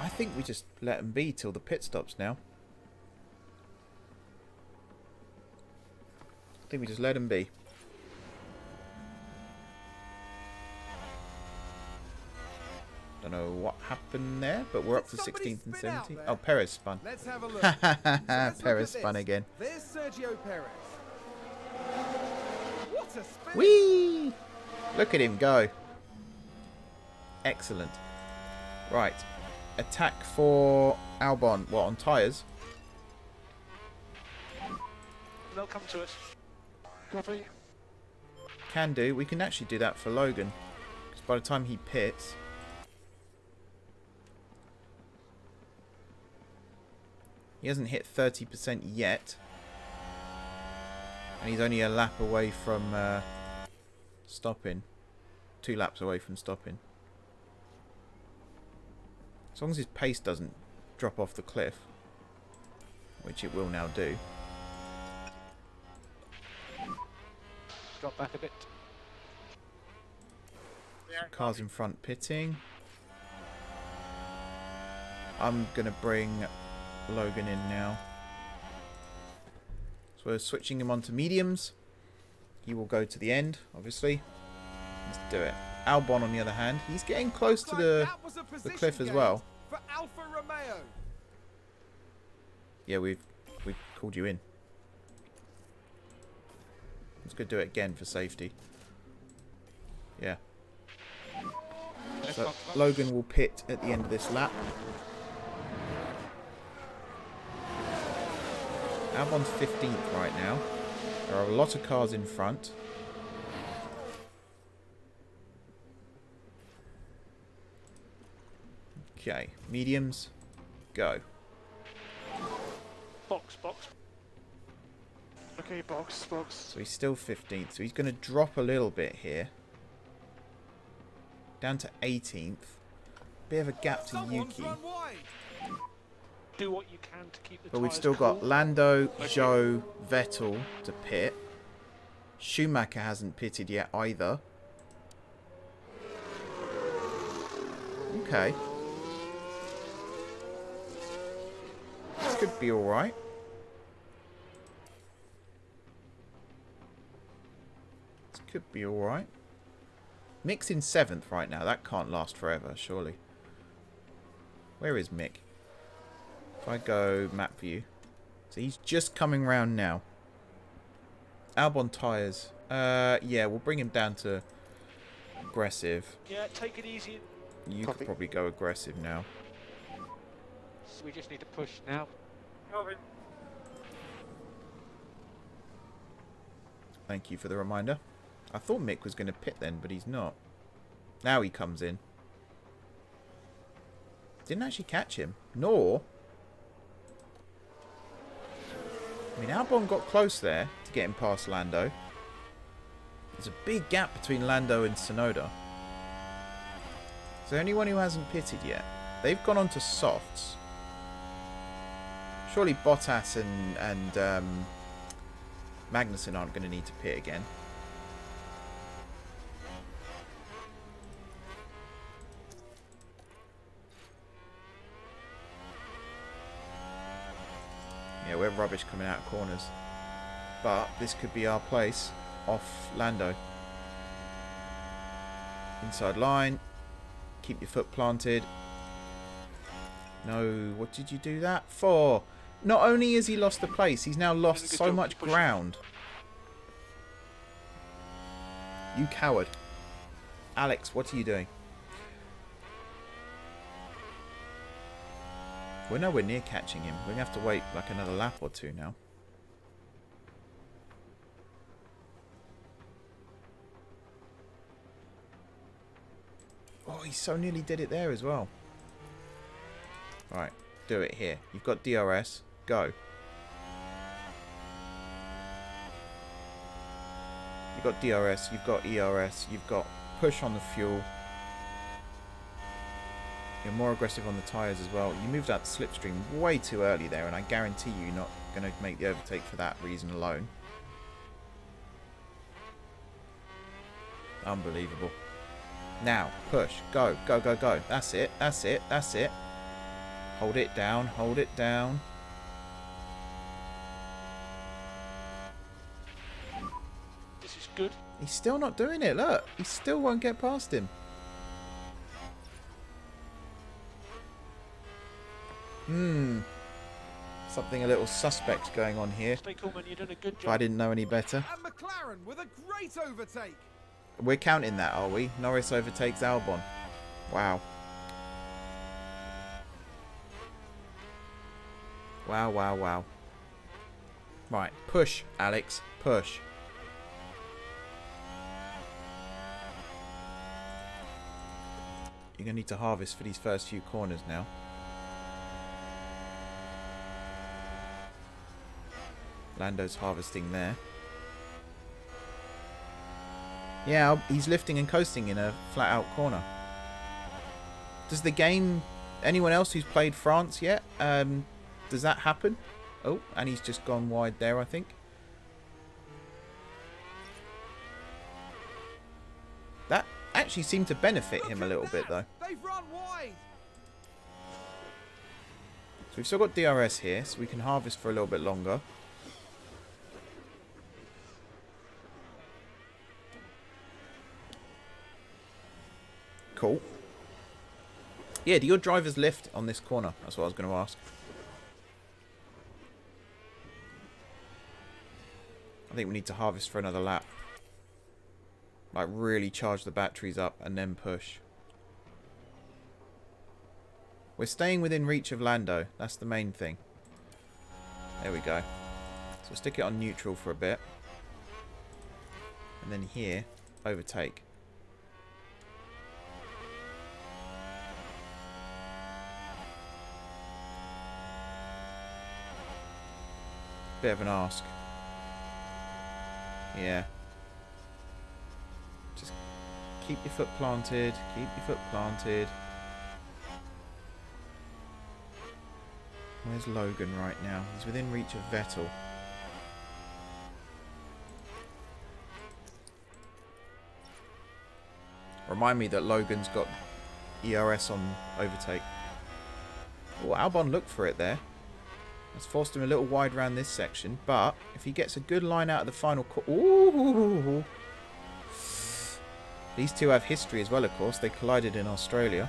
I think we just let him be till the pit stops now. I think we just let him be. Don't Don't know what happened there, but we're up to 16th and 17th. there? Oh, Perez spun. Let's have a look. So let's look Perez at spun this. again. There's Sergio Perez. What a spin! Whee! Look at him go. Excellent. Right. Attack for Albon. What, on tyres? They'll come to us. Copy. Can do. We can actually do that for Logan. Because by the time he pits... He hasn't hit 30% yet. And he's only a lap away from stopping. 2 laps away from stopping. As long as his pace doesn't drop off the cliff. Which it will now do. Drop back a bit. Cars in front pitting. I'm going to bring Logan in now. So we're switching him onto mediums. He will go to the end, obviously. Let's do it. Albon, on the other hand, he's getting close to the cliff as well. For Alfa Romeo. Yeah, we've called you in. Let's go do it again for safety. Yeah. So Logan will pit at the end of this lap. Albon's 15th right now. There are a lot of cars in front. Okay, mediums, go. Box, box. Okay, box. So he's still 15th, so he's going to drop a little bit here. Down to 18th. Bit of a gap to Someone's Yuki. run wide. Do what you can to keep the But we've tyres still got cool. Lando, Zhou, Vettel to pit. Schumacher hasn't pitted yet either. Okay. This could be alright. This could be alright. Mick's in 7th right now. That can't last forever, surely. Where is Mick? If I go map view. So he's just coming round now. Albon tyres. Yeah, we'll bring him down to aggressive. Yeah, take it easy. You Copy. could probably go aggressive now. So we just need to push now. Thank you for the reminder. I thought Mick was going to pit then, but he's not. Now he comes in. Didn't actually catch him. Nor... I mean, Albon got close there to getting past Lando. There's a big gap between Lando and Tsunoda. Is there anyone who hasn't pitted yet? They've gone on to softs. Surely Bottas and Magnussen aren't going to need to pit again. Yeah, we're rubbish coming out of corners. But this could be our place off Lando. Inside line. Keep your foot planted. No, what did you do that for? Not only has he lost the place, he's now lost Good so job, much keep pushing. ground. You coward. Alex, what are you doing? We're nowhere near catching him. We're going to have to wait like another lap or two now. Oh, he so nearly did it there as well. Right, do it here. You've got DRS. Go. You've got DRS. You've got ERS. You've got push on the fuel. You're more aggressive on the tyres as well. You moved out the slipstream way too early there, and I guarantee you're not going to make the overtake for that reason alone. Unbelievable. Now, push. Go, go, go, go. That's it, that's it, that's it. Hold it down, hold it down. This is good. He's still not doing it, look. He still won't get past him. Something a little suspect going on here. Stay cool, man. You're doing a good If I job. didn't know any better. And McLaren with a great overtake. We're counting that, are we? Norris overtakes Albon. Wow. Wow, wow, wow. Right, push, Alex, push. You're going to need to harvest for these first few corners now. Lando's harvesting there. Yeah, he's lifting and coasting in a flat-out corner. Does the game... Anyone else who's played France yet? Does that happen? Oh, and he's just gone wide there, I think. That actually seemed to benefit him a little bit, though. They've run wide. So we've still got DRS here, so we can harvest for a little bit longer. Cool. Yeah, do your drivers lift on this corner? That's what I was going to ask. I think we need to harvest for another lap. Like, really charge the batteries up and then push. We're staying within reach of Lando. That's the main thing. There we go. So stick it on neutral for a bit. And then here, overtake. Bit of an ask. Yeah. Just keep your foot planted. Keep your foot planted. Where's Logan right now? He's within reach of Vettel. Remind me that Logan's got ERS on overtake. Oh, Albon looked for it there. That's forced him a little wide around this section, but if he gets a good line out of the final ooh! These two have history as well, of course. They collided in Australia.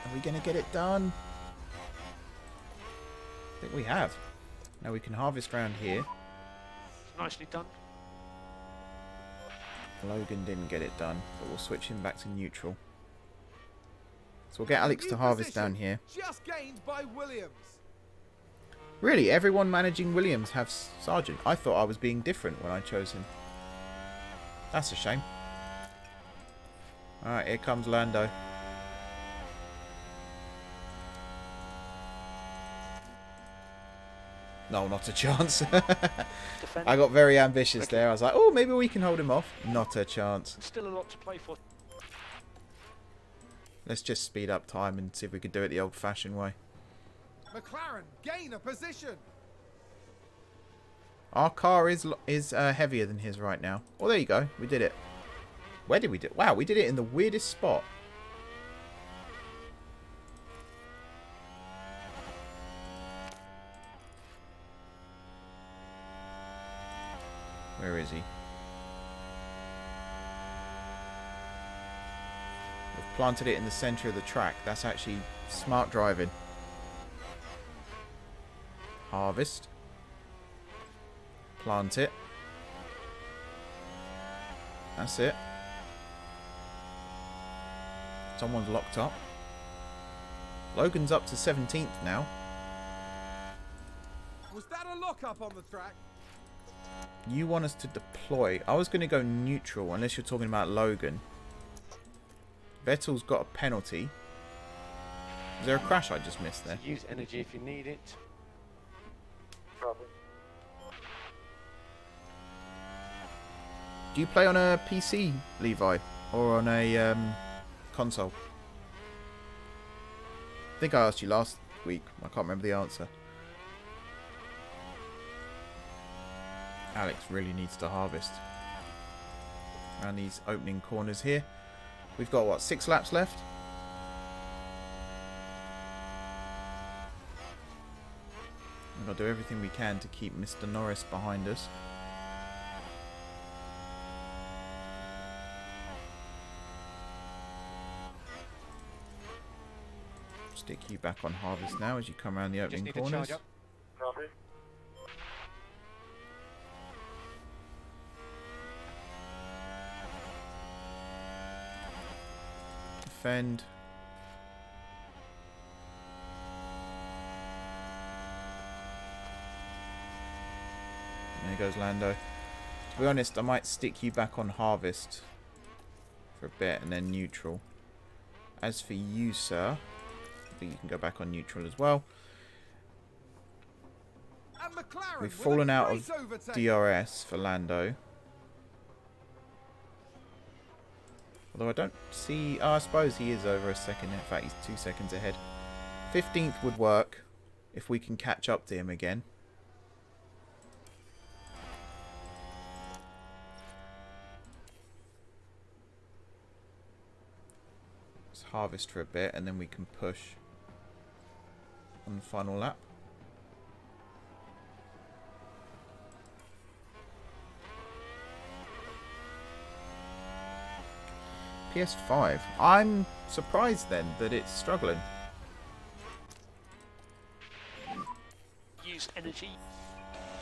Are we going to get it done? I think we have. Now we can harvest round here. Nicely done. Logan didn't get it done, but we'll switch him back to neutral. So we'll get Alex to harvest down here. Just gained by Williams. Really, everyone managing Williams have Sargent. I thought I was being different when I chose him. That's a shame. Alright, here comes Lando. No, not a chance. I got very ambitious there. I was like, oh, maybe we can hold him off. Not a chance. Still a lot to play for. Let's just speed up time and see if we could do it the old-fashioned way. McLaren gain a position. Our car is heavier than his right now. Oh, there you go. We did it. Where did we do it? Wow, we did it in the weirdest spot. Where is he? We've planted it in the centre of the track. That's actually smart driving. Harvest. Plant it. That's it. Someone's locked up. Logan's up to 17th now. Was that a lock-up on the track? You want us to deploy. I was going to go neutral, unless you're talking about Logan. Vettel's got a penalty. Is there a crash I just missed there? Use energy if you need it. Probably. Do you play on a PC, Levi? Or on a console? I think I asked you last week. I can't remember the answer. Alex really needs to harvest. Around these opening corners here. We've got, what, 6 laps left? We've got to do everything we can to keep Mr. Norris behind us. Stick you back on harvest now as you come around the Just opening need to corners. charge up. Copy. Defend. There goes Lando. To be honest, I might stick you back on harvest for a bit and then neutral. As for you, sir, I think you can go back on neutral as well. And McLaren We've with a fallen out great of overtake. DRS for Lando. Although I don't see... Oh, I suppose he is over a second. In fact, he's 2 seconds ahead. 15th would work if we can catch up to him again. Let's harvest for a bit and then we can push on the final lap. PS5. I'm surprised then that it's struggling. Use energy.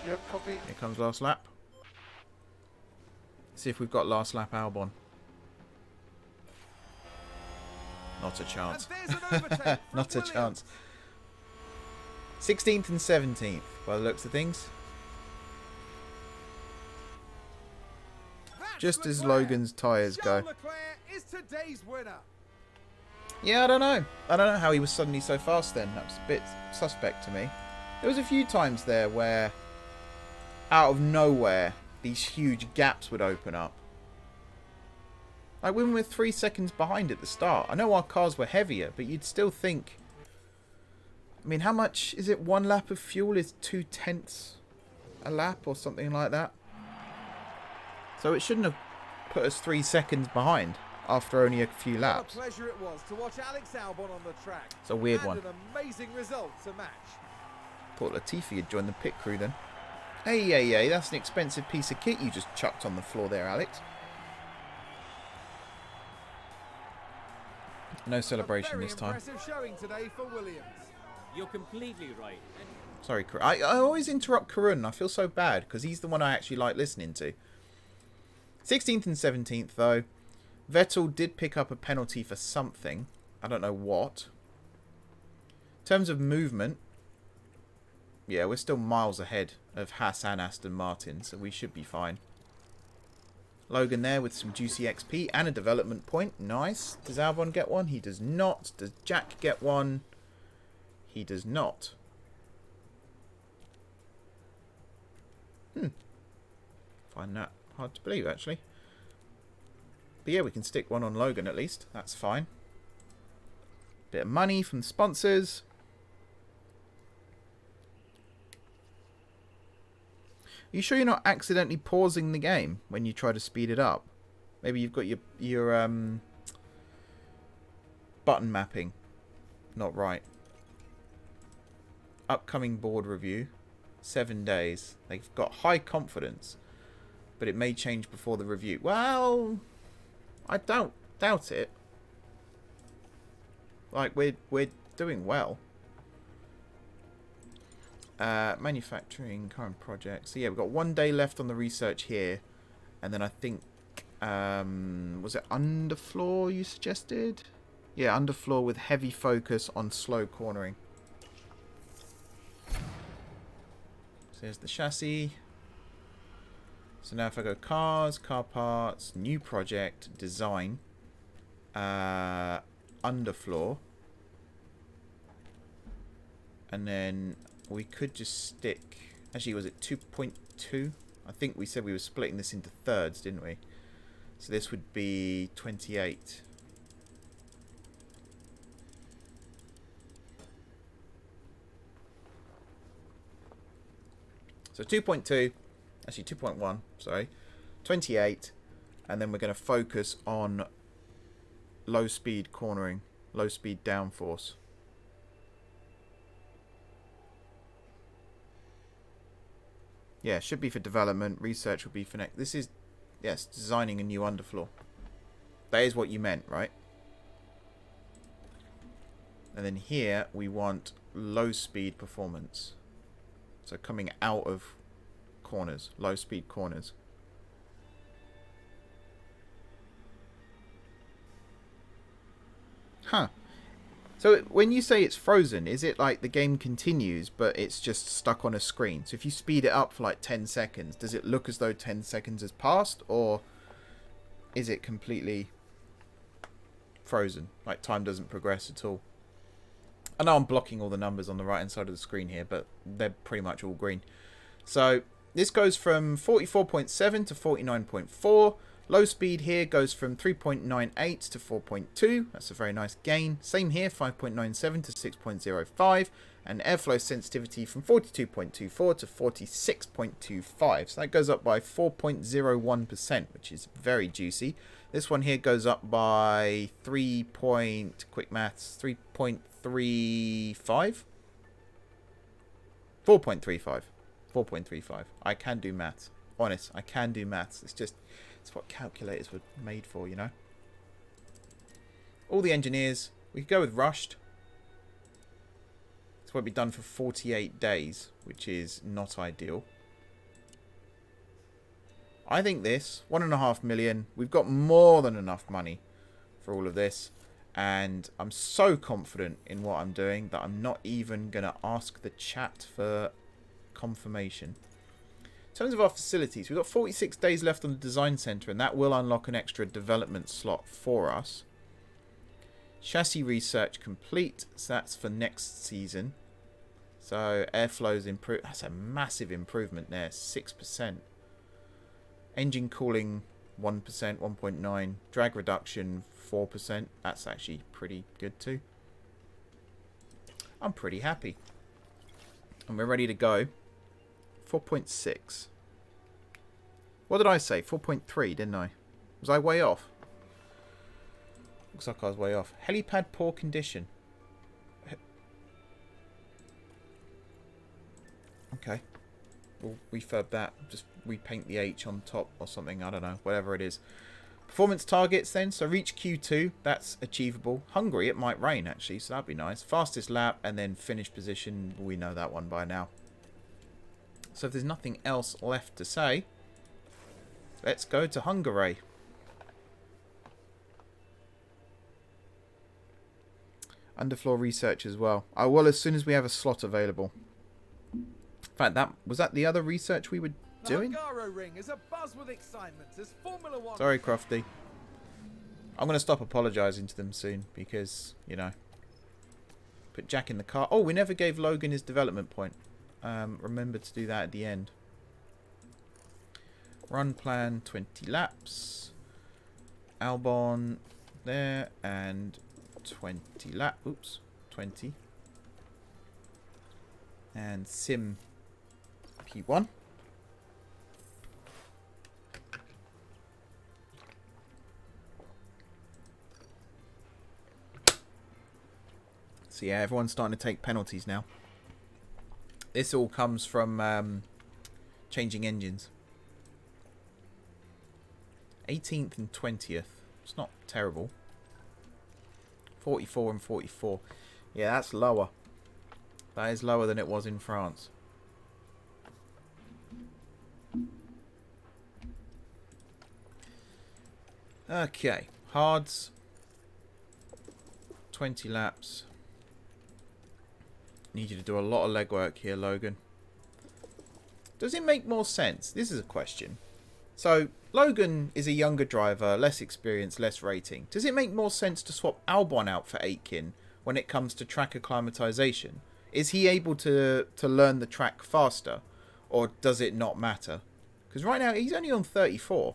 Yep, copy. Here comes last lap. See if we've got last lap Albon. Not a And chance. there's an overtake from Not a Williams. chance. 16th and 17th by the looks of things. That's Just as Leclerc. Logan's tyres go. Charles Leclerc is today's winner. Yeah, I don't know. I don't know how he was suddenly so fast then. That was a bit suspect to me. There was a few times there where, out of nowhere, these huge gaps would open up. Like when we were 3 seconds behind at the start. I know our cars were heavier, but you'd still think... I mean, how much is it? 1 lap of fuel is 2/10 a lap or something like that. So it shouldn't have put us 3 seconds behind after only a few laps. What a pleasure it was to watch Alex Albon on the track. It's a weird and one. An amazing result to match. Thought Latifi had joined the pit crew then. Hey, that's an expensive piece of kit you just chucked on the floor there, Alex. No celebration this time. Impressive showing today for Williams. You're completely right. Sorry, I always interrupt Karun. I feel so bad because he's the one I actually like listening to. 16th and 17th though. Vettel did pick up a penalty for something. I don't know what. In terms of movement, yeah, we're still miles ahead of Haas and Aston Martin, so we should be fine. Logan there with some juicy XP and a development point. Nice. Does Albon get one? He does not. Does Jack get one? He does not. Find that hard to believe, actually. But yeah, we can stick one on Logan at least. That's fine. Bit of money from the sponsors. Are you sure you're not accidentally pausing the game when you try to speed it up? Maybe you've got your button mapping not right. Upcoming board review. 7 days. They've got high confidence, but it may change before the review. Well, I doubt it. Like we're doing well. Manufacturing, current project. So yeah, we've got 1 day left on the research here, and then I think was it underfloor you suggested? Yeah, underfloor with heavy focus on slow cornering. So here's the chassis. So now if I go cars, car parts, new project, design, underfloor, and then we could just stick, actually was it 2.2? I think we said we were splitting this into thirds, didn't we? So this would be 28. So 2.2, actually 2.1, sorry, 28, and then we're going to focus on low speed cornering, low speed downforce. Yeah, should be for development, research would be for next. This is, yes, designing a new underfloor. That is what you meant, right? And then here we want low speed performance. So coming out of corners, low speed corners. Huh. So when you say it's frozen, is it like the game continues but it's just stuck on a screen? So if you speed it up for like 10 seconds, does it look as though 10 seconds has passed, or is it completely frozen, like time doesn't progress at all? I know I'm blocking all the numbers on the right hand side of the screen here, but they're pretty much all green. So this goes from 44.7 to 49.4. Low speed here goes from 3.98 to 4.2. That's a very nice gain. Same here, 5.97 to 6.05. And airflow sensitivity from 42.24 to 46.25. So that goes up by 4.01%, which is very juicy. This one here goes up by 3.35? 4.35. 4.35. I can do maths. Honest, I can do maths. It's what calculators were made for, you know. All the engineers. We could go with rushed. This won't be done for 48 days, which is not ideal. I think this, 1.5 million, we've got more than enough money for all of this. And I'm so confident in what I'm doing that I'm not even going to ask the chat for confirmation. In terms of our facilities, we've got 46 days left on the design center, and that will unlock an extra development slot for us. Chassis research complete, so that's for next season. So airflow's improved. That's a massive improvement there, 6%. Engine cooling 1%, 1.9. Drag reduction 4%. That's actually pretty good too. I'm pretty happy. And we're ready to go. 4.6. What did I say? 4.3, didn't I? Was I way off? Looks like I was way off. Helipad poor condition. Okay. We'll refurb that. Just repaint the H on top or something. I don't know. Whatever it is. Performance targets then. So reach Q2. That's achievable. Hungary, it might rain actually. So that'd be nice. Fastest lap and then finish position. We know that one by now. So if there's nothing else left to say, let's go to Hungary. Underfloor research as well. I will as soon as we have a slot available. In fact, was that the other research we were doing? The Hungaroring is abuzz with excitement as Formula One. Sorry, Crofty. I'm going to stop apologising to them soon because, you know, put Jack in the car. Oh, we never gave Logan his development point. Remember to do that at the end. Run plan 20 laps. Albon there and 20 lap. Oops, 20. And Sim P1. So yeah, everyone's starting to take penalties now. This all comes from changing engines. 18th and 20th. It's not terrible. 44 and 44. Yeah, that's lower. That is lower than it was in France. Okay. Hards. 20 laps. Need you to do a lot of legwork here, Logan. Does it make more sense? This is a question. So, Logan is a younger driver, less experience, less rating. Does it make more sense to swap Albon out for Aitken when it comes to track acclimatization? Is he able to learn the track faster? Or does it not matter? Because right now, he's only on 34.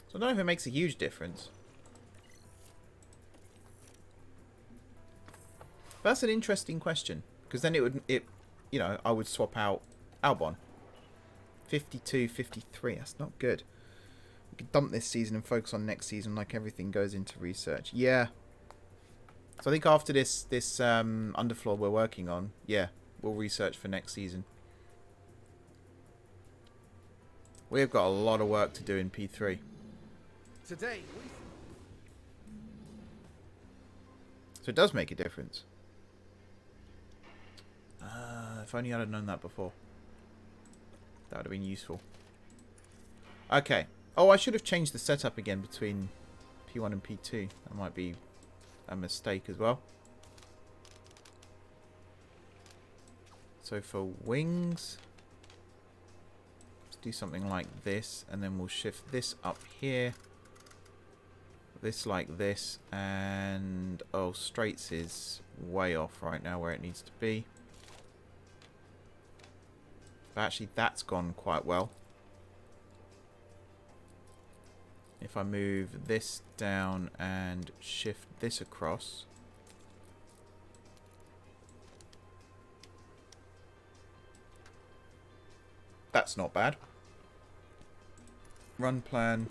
So I don't know if it makes a huge difference. But that's an interesting question. Because then you know, I would swap out Albon. 52, 53. That's not good. We could dump this season and focus on next season like everything goes into research. Yeah. So I think after this underfloor we're working on, yeah, we'll research for next season. We've got a lot of work to do in P3. Today, So it does make a difference. If only I'd have known that before. That would have been useful. Okay. Oh, I should have changed the setup again between P1 and P2. That might be a mistake as well. So for wings, let's do something like this, and then we'll shift this up here. This like this, and oh, straights is way off right now where it needs to be. But actually that's gone quite well. If I move this down and shift this across, that's not bad. Run plan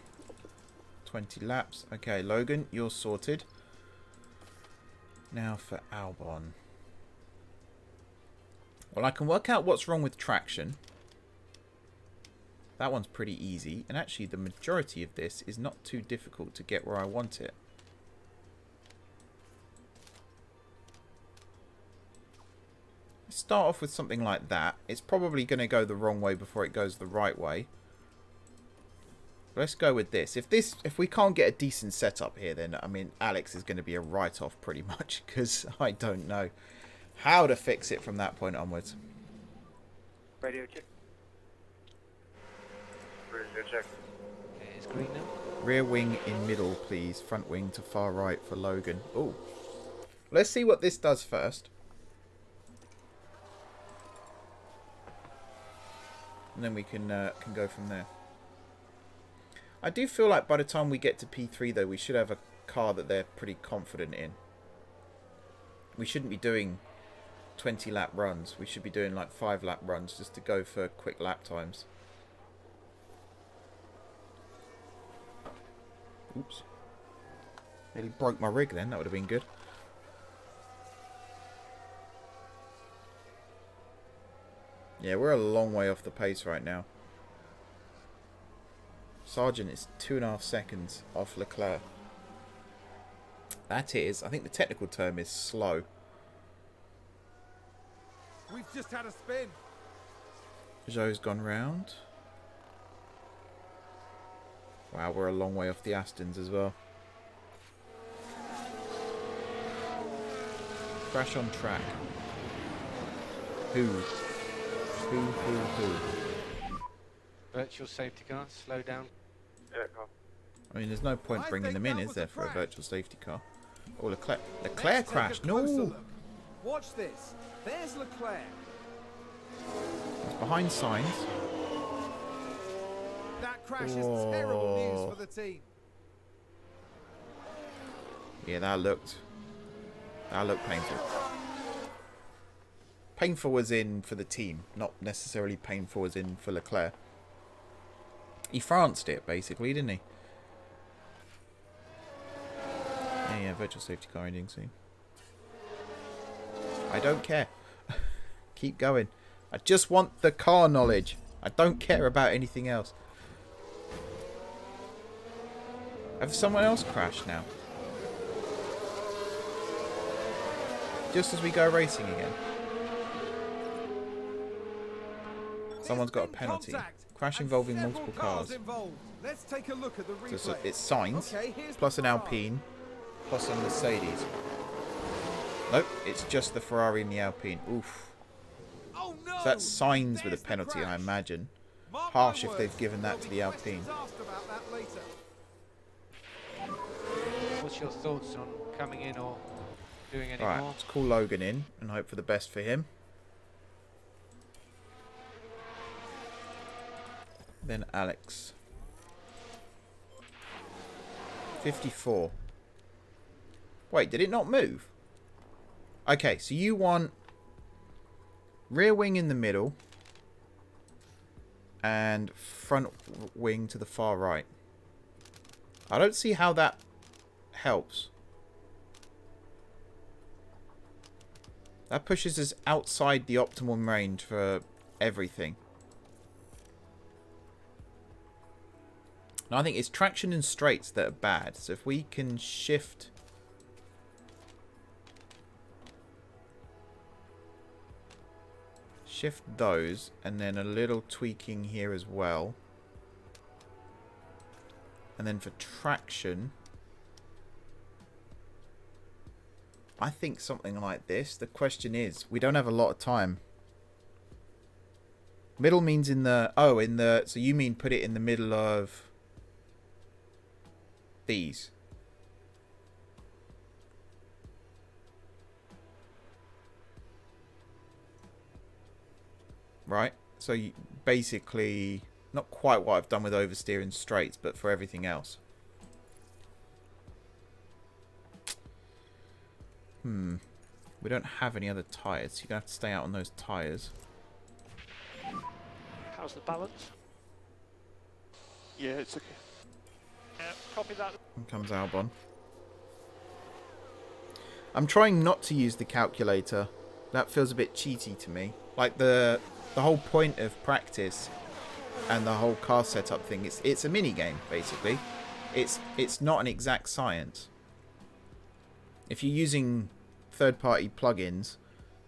20 laps. Okay, Logan, you're sorted. Now for Albon. Well, I can work out what's wrong with traction. That one's pretty easy. And actually, the majority of this is not too difficult to get where I want it. Let's start off with something like that. It's probably going to go the wrong way before it goes the right way. Let's go with this. If we can't get a decent setup here, then, I mean, Alex is going to be a write-off pretty much, because I don't know how to fix it from that point onwards. Radio check. Radio check. Okay, it's green now. Rear wing in middle, please. Front wing to far right for Logan. Oh, let's see what this does first. And then we can go from there. I do feel like by the time we get to P3, though, we should have a car that they're pretty confident in. We shouldn't be doing 20 lap runs. We should be doing like 5 lap runs just to go for quick lap times. Oops. Nearly broke my rig then. That would have been good. Yeah, we're a long way off the pace right now. Sargent is 2.5 seconds off Leclerc. That is, I think the technical term is slow. We've just had a spin. Joe's gone round. Wow, we're a long way off the Astons as well. Crash on track. Who? Virtual safety car, slow down. Yeah, car. I mean, there's no point I bringing think them in, that is was there, a for a crash. virtual safety car? Oh, Leclerc Let's take a crashed. closer No! look. Watch this. There's Leclerc. It's behind Sainz. That crash is terrible news for the team. Yeah, that looked painful. Painful as in for the team, not necessarily painful as in for Leclerc. He franced it, basically, didn't he? Yeah, virtual safety car ending soon. I don't care. Keep going. I just want the car knowledge. I don't care about anything else. Have someone else crashed now? Just as we go racing again. Someone's got a penalty. Crash involving multiple cars. Let's take a look at the replay. So it's Sainz, Okay, here's plus the an Ferrari. Alpine, plus a Mercedes. Nope, it's just the Ferrari and the Alpine. Oof. Oh, no! So that's Sainz with a There's the penalty, I crash. imagine. Mark Harsh my if they've words, given that there'll to be the Alpine. questions asked about that later. What's your thoughts on coming in or doing any Alright, more? let's call Logan in and hope for the best for him. Then Alex. 54. Wait, did it not move? Okay, so you want rear wing in the middle and front wing to the far right. I don't see how that helps. That pushes us outside the optimum range for everything. And I think it's traction and straights that are bad. So if we can shift shift those, and then a little tweaking here as well. And then for traction, I think something like this. The question is, we don't have a lot of time. Middle means in the... Oh, in the... So you mean put it in the middle of these. Right? So you basically... Not quite what I've done with oversteer and straights, but for everything else. We don't have any other tyres, so you're going to have to stay out on those tyres. How's the balance? Yeah, it's okay. Yeah, copy that. Here comes Albon. I'm trying not to use the calculator. That feels a bit cheaty to me. Like the whole point of practice and the whole car setup thing, it's a mini game basically. It's not an exact science. If you're using third-party plugins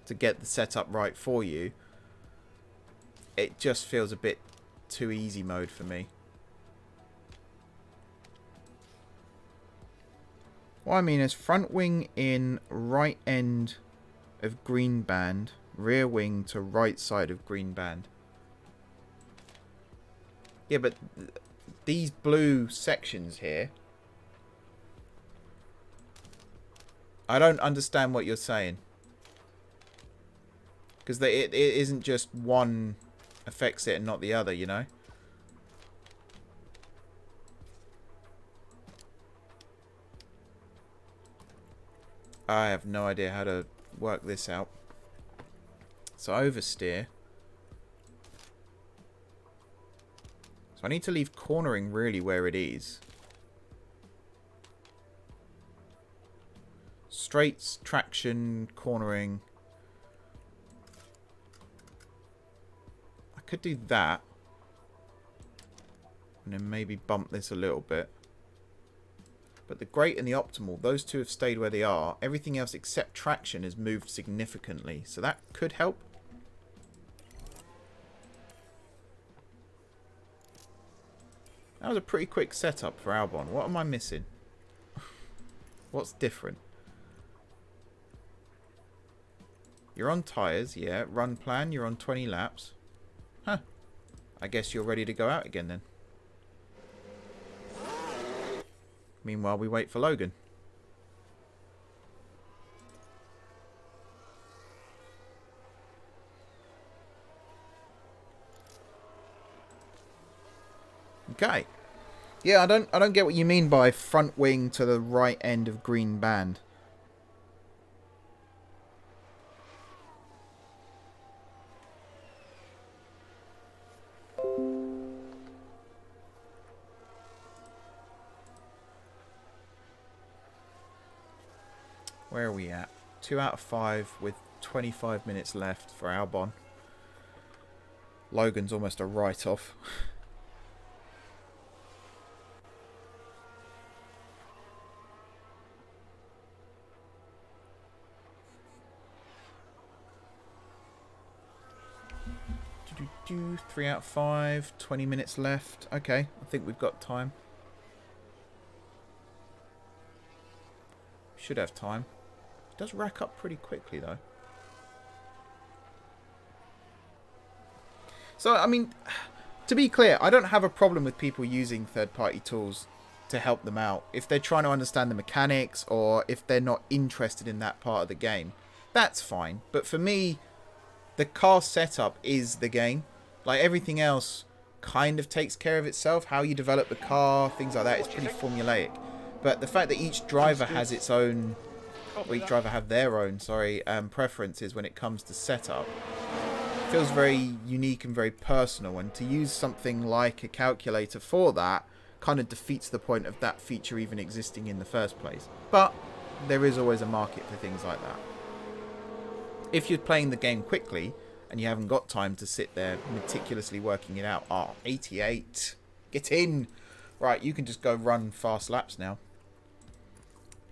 to get the setup right for you, it just feels a bit too easy mode for me. What I mean is front wing in right end of green band, rear wing to right side of green band. Yeah, but these blue sections here, I don't understand what you're saying. Because it isn't just one affects it and not the other, you know? I have no idea how to work this out. So oversteer. So I need to leave cornering really where it is. Straights, traction, cornering. I could do that. And then maybe bump this a little bit. But the great and the optimal, those two have stayed where they are. Everything else except traction has moved significantly. So that could help. That was a pretty quick setup for Albon. What am I missing? What's different? You're on tyres, yeah. Run plan, you're on 20 laps. Huh. I guess you're ready to go out again then. Meanwhile, we wait for Logan. Okay. Yeah, I don't get what you mean by front wing to the right end of green band. Where are we at? 2 out of 5 with 25 minutes left for Albon. Logan's almost a write-off. Do 3 out of 5, 20 minutes left. Okay, I think we've got time. Should have time. It does rack up pretty quickly though. So, I mean, to be clear, I don't have a problem with people using third-party tools to help them out. If they're trying to understand the mechanics or if they're not interested in that part of the game, that's fine. But for me, the car setup is the game. Like, everything else kind of takes care of itself. How you develop the car, things like that, it's pretty formulaic. But the fact that each driver has its own, or each driver have their own, preferences when it comes to setup, feels very unique and very personal. And to use something like a calculator for that kind of defeats the point of that feature even existing in the first place. But there is always a market for things like that. If you're playing the game quickly and you haven't got time to sit there meticulously working it out. Oh, 88. Get in. Right, you can just go run fast laps now.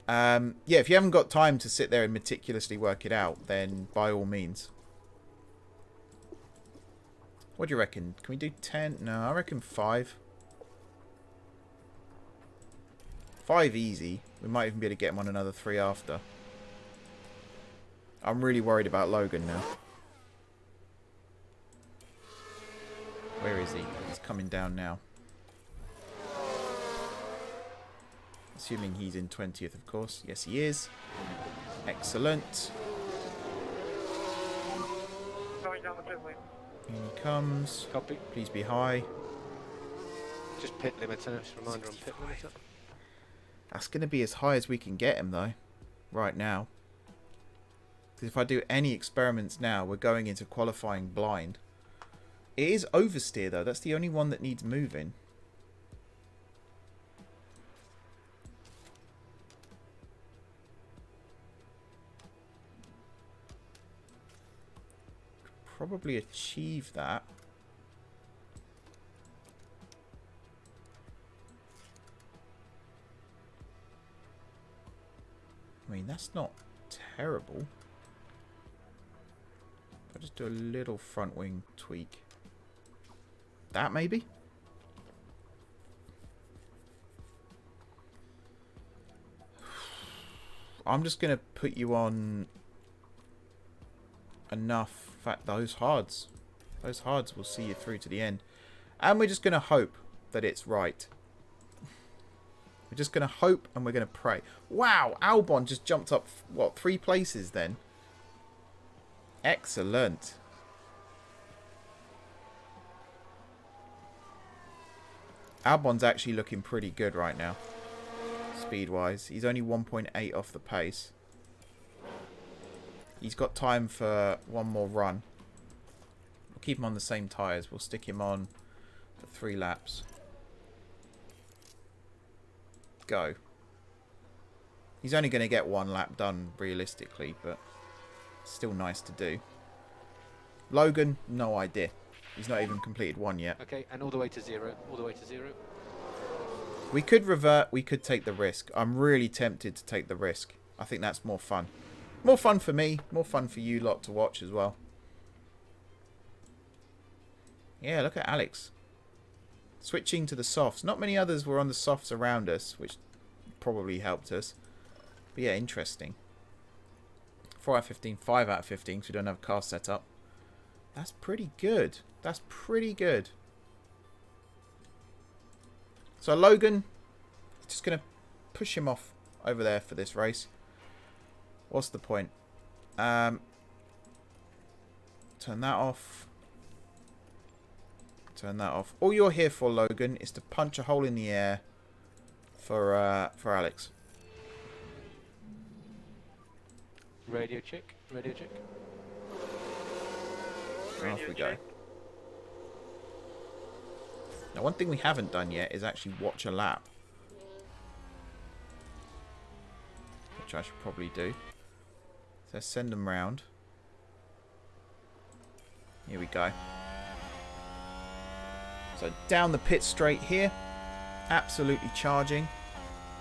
Yeah, if you haven't got time to sit there and meticulously work it out, then by all means. What do you reckon? Can we do 10? No, I reckon 5. 5 easy. We might even be able to get him on another 3 after. I'm really worried about Logan now. Where is he? He's coming down now. Assuming he's in 20th, of course. Yes, he is. Excellent. Going down the pit lane. In he comes. Copy. Please be high. Just pit limiter. Just a reminder on pit limiter. That's going to be as high as we can get him, though. Right now. Because if I do any experiments now, we're going into qualifying blind. It is oversteer, though. That's the only one that needs moving. Could probably achieve that. I mean, that's not terrible. If I just do a little front wing tweak. That maybe? I'm just going to put you on enough. In fact, those hards. Those hards will see you through to the end. And we're just going to hope that it's right. We're just going to hope and we're going to pray. Wow, Albon just jumped up, what, 3 places then? Excellent. Albon's actually looking pretty good right now, speed-wise. He's only 1.8 off the pace. He's got time for one more run. We'll keep him on the same tyres. We'll stick him on for 3 laps. Go. He's only going to get 1 lap done, realistically, but still nice to do. Logan, no idea. He's not even completed 1 yet. Okay, and all the way to 0. All the way to 0. We could revert. We could take the risk. I'm really tempted to take the risk. I think that's more fun. More fun for me. More fun for you lot to watch as well. Yeah, look at Alex. Switching to the softs. Not many others were on the softs around us, which probably helped us. But yeah, interesting. 4 out of 15. 5 out of 15 because we don't have a car set up. That's pretty good. That's pretty good. So Logan, just going to push him off over there for this race. What's the point? Turn that off. Turn that off. All you're here for, Logan, is to punch a hole in the air for Alex. Radio check. Radio check. Off we go. Now, one thing we haven't done yet is actually watch a lap. Which I should probably do. So send them round. Here we go. So down the pit straight here. Absolutely charging.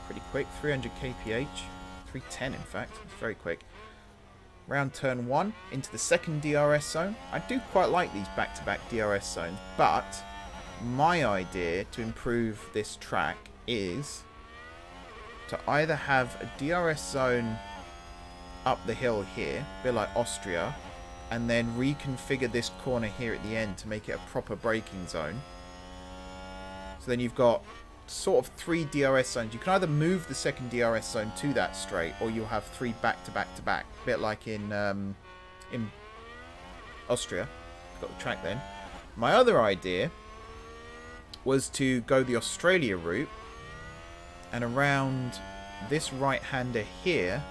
Pretty quick. 300 kph. 310 in fact. It's very quick. Round turn 1 into the second DRS zone. I do quite like these back-to-back DRS zones, but my idea to improve this track is to either have a DRS zone up the hill here, a bit like Austria, and then reconfigure this corner here at the end to make it a proper braking zone. So then you've got sort of 3 DRS zones. You can either move the second DRS zone to that straight, or you'll have 3 back-to-back-to-back, a bit like in Austria. Got the track then. My other idea was to go the Australia route and around this right-hander here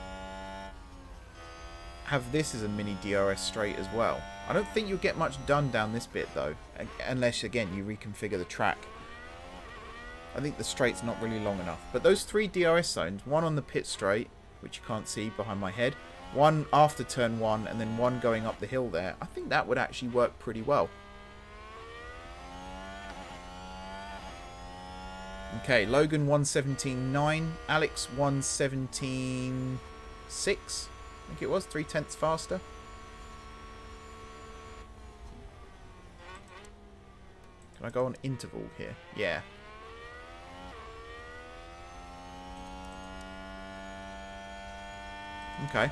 have this as a mini DRS straight as well. I don't think you'll get much done down this bit though, unless again you reconfigure the track. I think the straight's not really long enough. But those 3 DRS zones, one on the pit straight, which you can't see behind my head, one after turn 1, and then one going up the hill there, I think that would actually work pretty well. Okay, Logan 117.9, Alex 117.6, I think it was, 3/10 faster. Can I go on interval here? Yeah. Okay.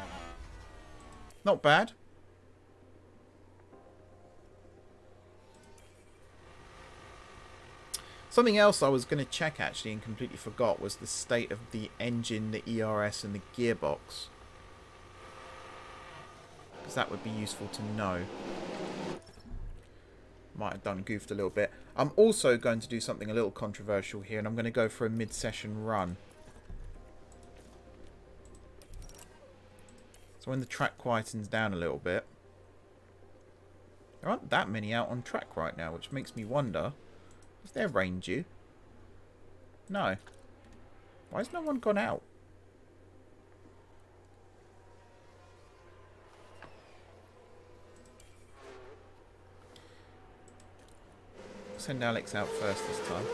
Not bad. Something else I was going to check actually and completely forgot was the state of the engine, the ERS and the gearbox. Because that would be useful to know. Might have done goofed a little bit. I'm also going to do something a little controversial here, and I'm going to go for a mid-session run. So when the track quietens down a little bit, there aren't that many out on track right now, which makes me wonder, is there rain due? No. Why has no one gone out? Send Alex out first this time.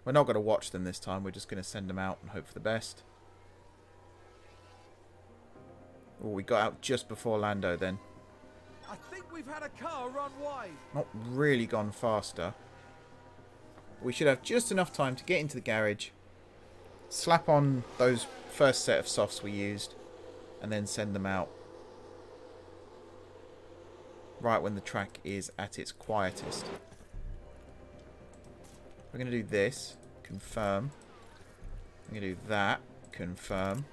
We're not going to watch them this time, we're just going to send them out and hope for the best. Oh, we got out just before Lando then. I think we've had a car run wide. Not really gone faster. We should have just enough time to get into the garage, slap on those first set of softs we used, and then send them out right when the track is at its quietest. We're going to do this, confirm. We're going to do that, confirm.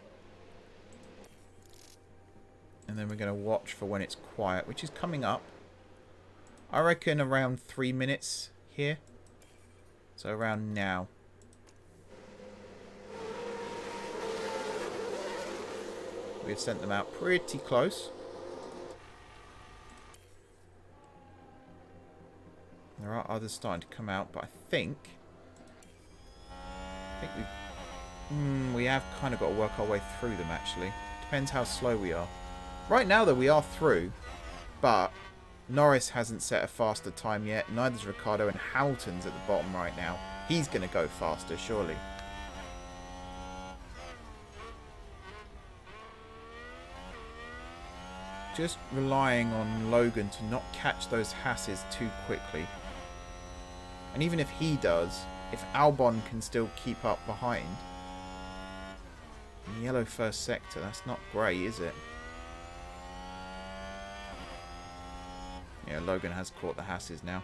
And then we're going to watch for when it's quiet, which is coming up. I reckon around 3 minutes here. So around now. We've sent them out pretty close. There are others starting to come out, but I think we have kind of got to work our way through them actually. Depends how slow we are. Right now, though, we are through, but Norris hasn't set a faster time yet. Neither's Ricciardo, and Houghton's at the bottom right now. He's going to go faster, surely. Just relying on Logan to not catch those Hasses too quickly. And even if he does, if Albon can still keep up behind, in yellow first sector, that's not great, is it? Yeah, Logan has caught the Hasses now.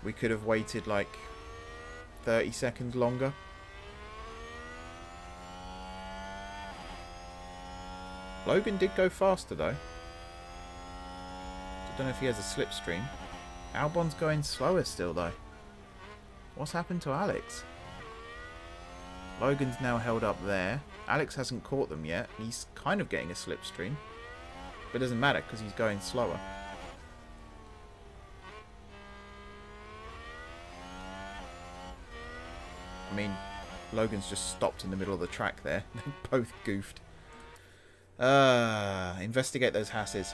We could have waited like 30 seconds longer. Logan did go faster though. I don't know if he has a slipstream. Albon's going slower still though. What's happened to Alex? Logan's now held up there. Alex hasn't caught them yet. He's kind of getting a slipstream. But it doesn't matter because he's going slower. I mean, Logan's just stopped in the middle of the track there. They both goofed. Investigate those Hasses.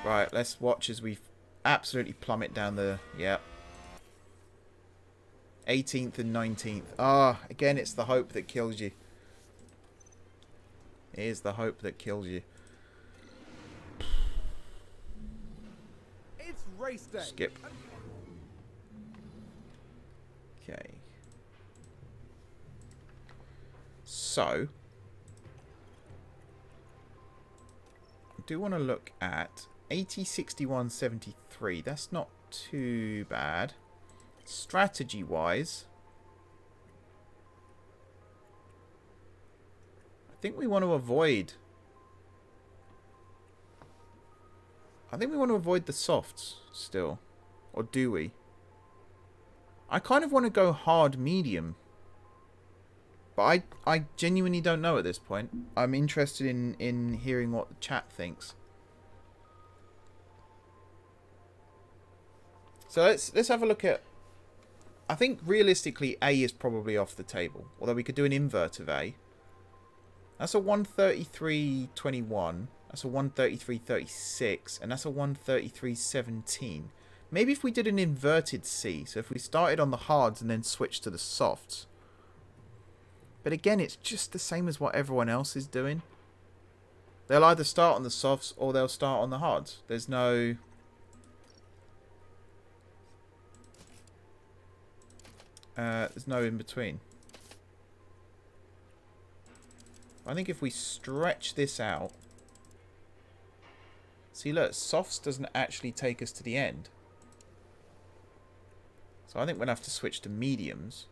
Right, let's watch as we absolutely plummet down the... Yep. 18th and 19th. Again, it's the hope that kills you. It is the hope that kills you. It's race day. Skip. Okay. So, I do want to look at 80, 61, 73. That's not too bad. Strategy-wise, I think we want to avoid... I think we want to avoid the softs still. Or do we? I kind of want to go hard medium. But I genuinely don't know at this point. I'm interested in hearing what the chat thinks. So let's have a look at... I think realistically A is probably off the table. Although we could do an invert of A. That's a 133.21. That's a 133.36. And that's a 133.17. Maybe if we did an inverted C. So if we started on the hards and then switched to the softs. But again, it's just the same as what everyone else is doing. They'll either start on the softs or they'll start on the hards. There's no... there's no in between. I think if we stretch this out... See, look, softs doesn't actually take us to the end. So I think we'll have to switch to mediums.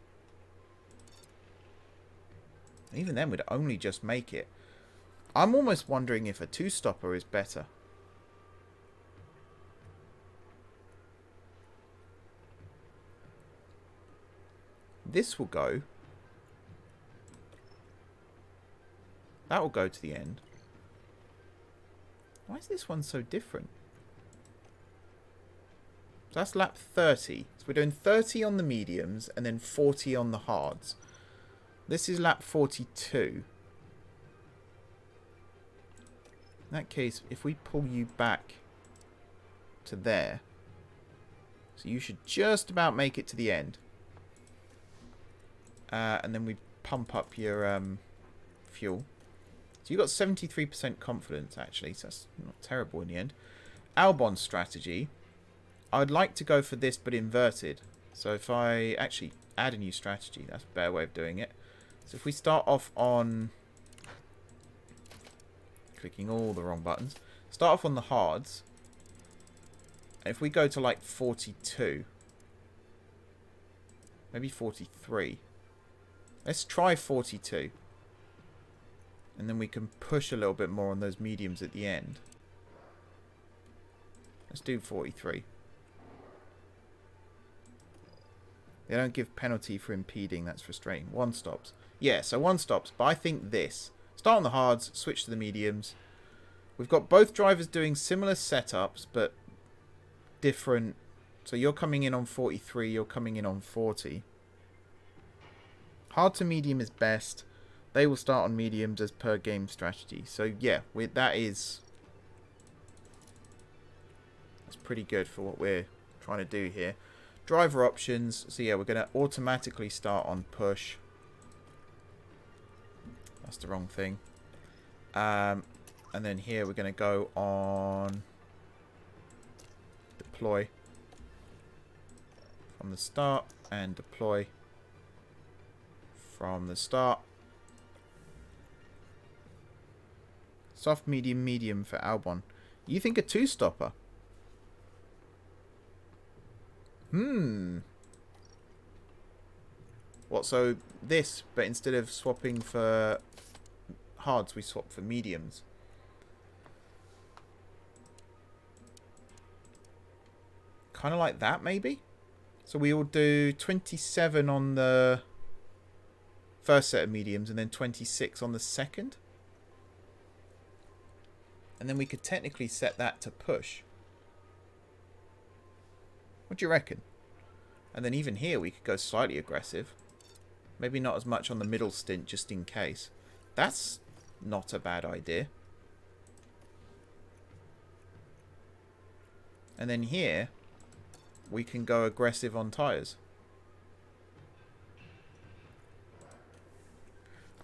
Even then, we'd only just make it. I'm almost wondering if a two-stopper is better. This will go. That will go to the end. Why is this one so different? So that's lap 30. So we're doing 30 on the mediums and then 40 on the hards. This is lap 42. In that case, if we pull you back to there, so you should just about make it to the end. And then we pump up your fuel. So you got 73% confidence, actually, so that's not terrible in the end. Albon strategy. I'd like to go for this, but inverted. So if I actually add a new strategy, that's a better way of doing it. So if we start off on... Clicking all the wrong buttons. Start off on the hards. And if we go to like 42. Maybe 43. Let's try 42. And then we can push a little bit more on those mediums at the end. Let's do 43. They don't give penalty for impeding. That's frustrating. One stops. Yeah, so one stops. But I think this. Start on the hards, switch to the mediums. We've got both drivers doing similar setups, but different. So you're coming in on 43, you're coming in on 40. Hard to medium is best. They will start on mediums as per game strategy. So yeah, that's pretty good for what we're trying to do here. Driver options. So yeah, we're going to automatically start on push. That's the wrong thing. And then here we're going to go on deploy from the start and deploy from the start. Soft, medium, medium for Albon. You think a two-stopper? What, so this, but instead of swapping for hards, we swap for mediums. Kind of like that, maybe? So we will do 27 on the first set of mediums and then 26 on the second. And then we could technically set that to push. What do you reckon? And then even here we could go slightly aggressive. Maybe not as much on the middle stint, just in case. That's not a bad idea. And then here, we can go aggressive on tyres.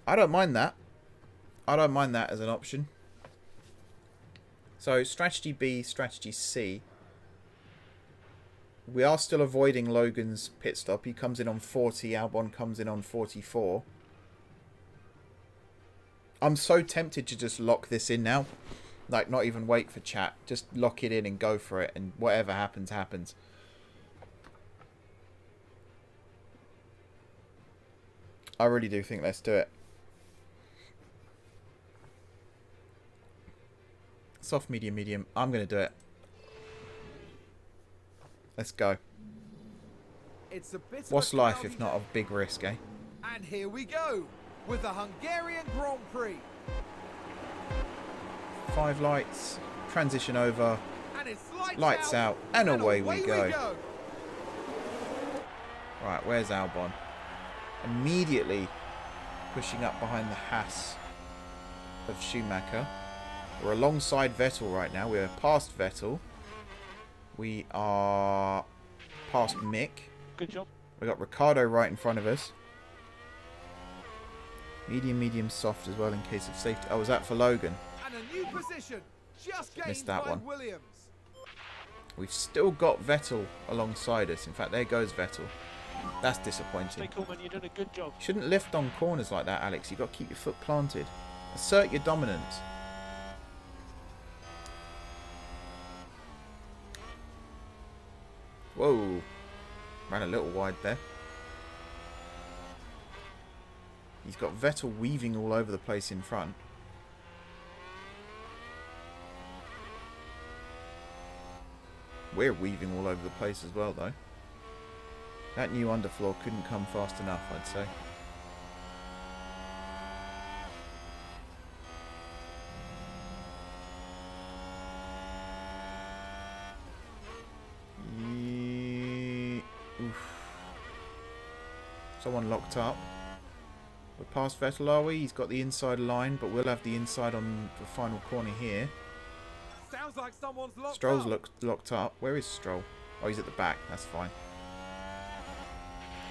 I don't mind that. I don't mind that as an option. So, strategy B, strategy C. We are still avoiding Logan's pit stop. He comes in on 40. Albon comes in on 44. I'm so tempted to just lock this in now. Like, not even wait for chat. Just lock it in and go for it. And whatever happens, happens. I really do think let's do it. Soft, medium, medium. I'm going to do it. Let's go. It's a bit What's of a life cloudy if not day. a big risk, eh? And here we go with the Hungarian Grand Prix. 5 lights. Transition over. And it's Lights out. And away we go. go. Right, where's Albon? Immediately pushing up behind the Haas of Schumacher. We're alongside Vettel right now. We're past Vettel. We are past Mick. Good job. We got Ricardo right in front of us. Medium, medium, soft as well in case of safety. Oh, was that for Logan? And a new position, just gained Missed that by one. Williams. We've still got Vettel alongside us. In fact, there goes Vettel. That's disappointing. Stay cool, man. You're doing a good job. Shouldn't lift on corners like that, Alex. You've got to keep your foot planted. Assert your dominance. Whoa. Ran a little wide there. He's got Vettel weaving all over the place in front. We're weaving all over the place as well, though. That new underfloor couldn't come fast enough, I'd say. Oof. Someone locked up. We're past Vettel, are we? He's got the inside line, but we'll have the inside on the final corner here. Sounds like someone's locked Stroll's up. locked up. Where is Stroll? Oh, he's at the back. That's fine.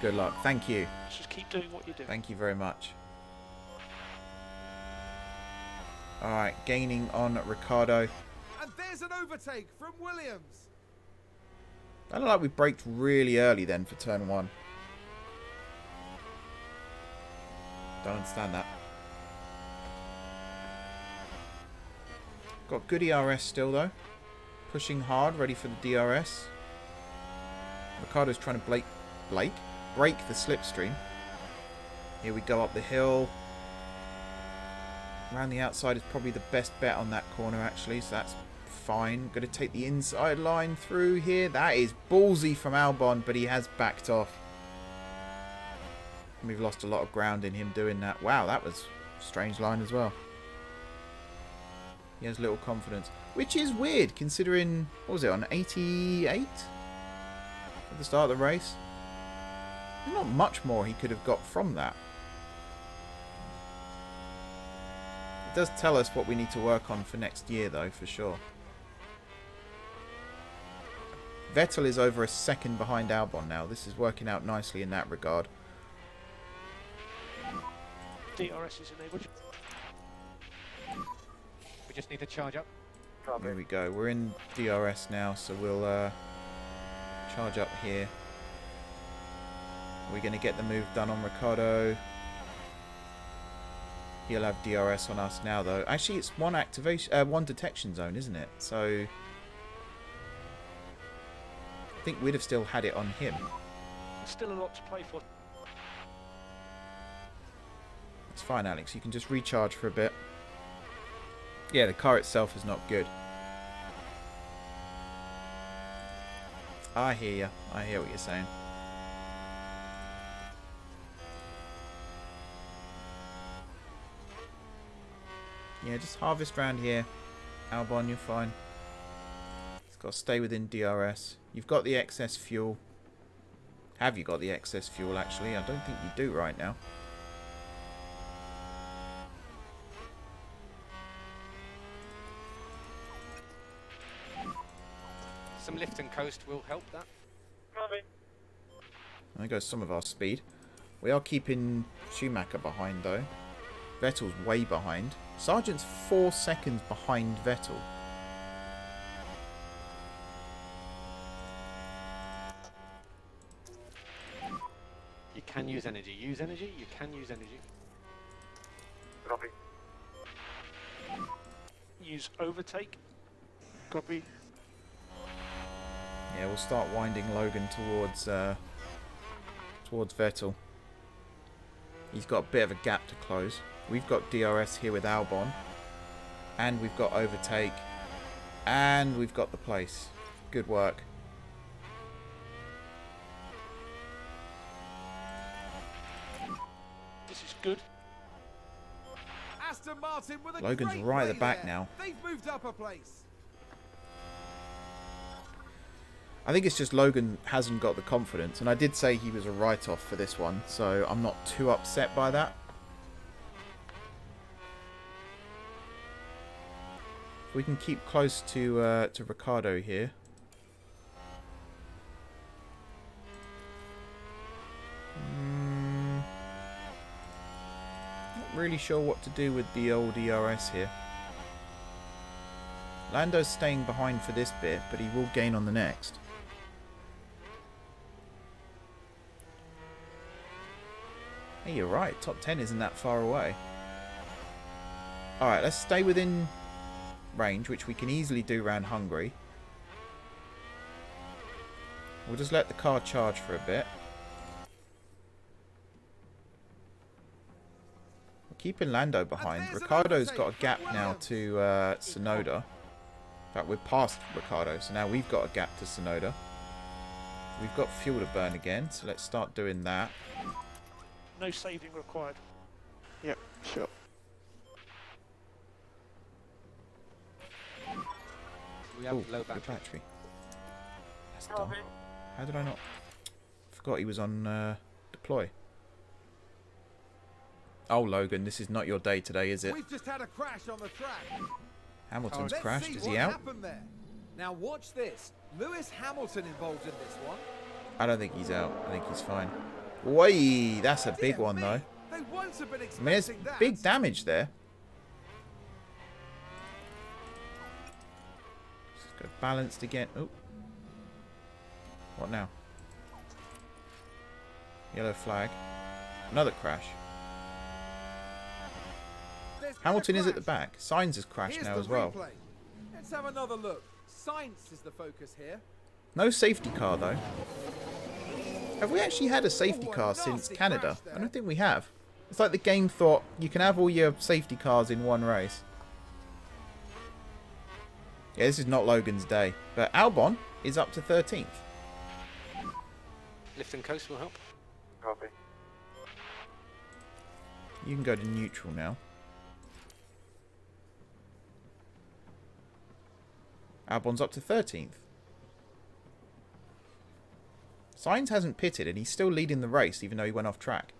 Good luck. Thank you. Just keep doing what you're doing. Thank you very much. Alright, gaining on Ricciardo. And there's an overtake from Williams. I look like we braked really early then for turn 1. Don't understand that. Got good ERS still though. Pushing hard, ready for the DRS. Ricciardo's trying to break the slipstream. Here we go up the hill. Around the outside is probably the best bet on that corner actually, so that's fine. Going to take the inside line through here. That is ballsy from Albon, but he has backed off. We've lost a lot of ground in him doing that. Wow, that was a strange line as well. He has little confidence, which is weird considering, what was it, on 88 at the start of the race? There's not much more he could have got from that. It does tell us what we need to work on for next year though, for sure. Vettel is over a second behind Albon now. This is working out nicely in that regard. DRS is enabled. We just need to charge up. There we go. We're in DRS now, so we'll charge up here. We're going to get the move done on Ricciardo. He'll have DRS on us now, though. Actually, it's one activation, one detection zone, isn't it? So I think we'd have still had it on him. There's still a lot to play for. It's fine, Alex. You can just recharge for a bit. Yeah, the car itself is not good. I hear you. I hear what you're saying. Yeah, just harvest round here. Albon, you're fine. It's got to stay within DRS. You've got the excess fuel. Have you got the excess fuel, actually? I don't think you do right now. Some lift and coast will help that. There goes some of our speed. We are keeping Schumacher behind, though. Vettel's way behind. Sargent's 4 seconds behind Vettel. You can use energy. Use energy. You can use energy. Copy. Use overtake. Copy. Yeah, we'll start winding Logan towards Vettel. He's got a bit of a gap to close. We've got DRS here with Albon. And we've got overtake. And we've got the place. Good work. This is good. Aston Martin with a Logan's great right at the play back there. now. They've moved up a place. I think it's just Logan hasn't got the confidence. And I did say he was a write-off for this one. So I'm not too upset by that. We can keep close to Ricciardo here. Not really sure what to do with the old ERS here. Lando's staying behind for this bit, but he will gain on the next. Hey, you're right. Top 10 isn't that far away. Alright, let's stay within range, which we can easily do around Hungary. We'll just let the car charge for a bit. We're keeping Lando behind. Ricardo's got a gap now to Tsunoda. In fact, we're past Ricardo, so now we've got a gap to Tsunoda. We've got fuel to burn again, so let's start doing that. No saving required. Yep, sure. We have Ooh, low good battery. battery. That's dumb. How did I not... Forgot he was on deploy. Oh, Logan, this is not your day today, is it? We've just had a crash on the track. Hamilton's Let's crashed. see Is he what out? happened there. Now watch this. Lewis Hamilton involved in this one. I don't think he's out. I think he's fine. Oi, that's a big Dear one, me, though. They won't have been I mean, there's expecting that. big damage there. Let's go balanced again. Oh. What now? Yellow flag. Another crash. There's been a Hamilton is at the crash. back. Sainz has crashed Here's now the as well. replay. Let's have another look. Science is the focus here. No safety car, though. Have we actually had a safety car since nasty Canada? crash there. I don't think we have. It's like the game thought you can have all your safety cars in one race. Yeah, this is not Logan's day. But Albon is up to 13th. Lift and coast will help. Copy. You can go to neutral now. Albon's up to 13th. Sainz hasn't pitted and he's still leading the race even though he went off track.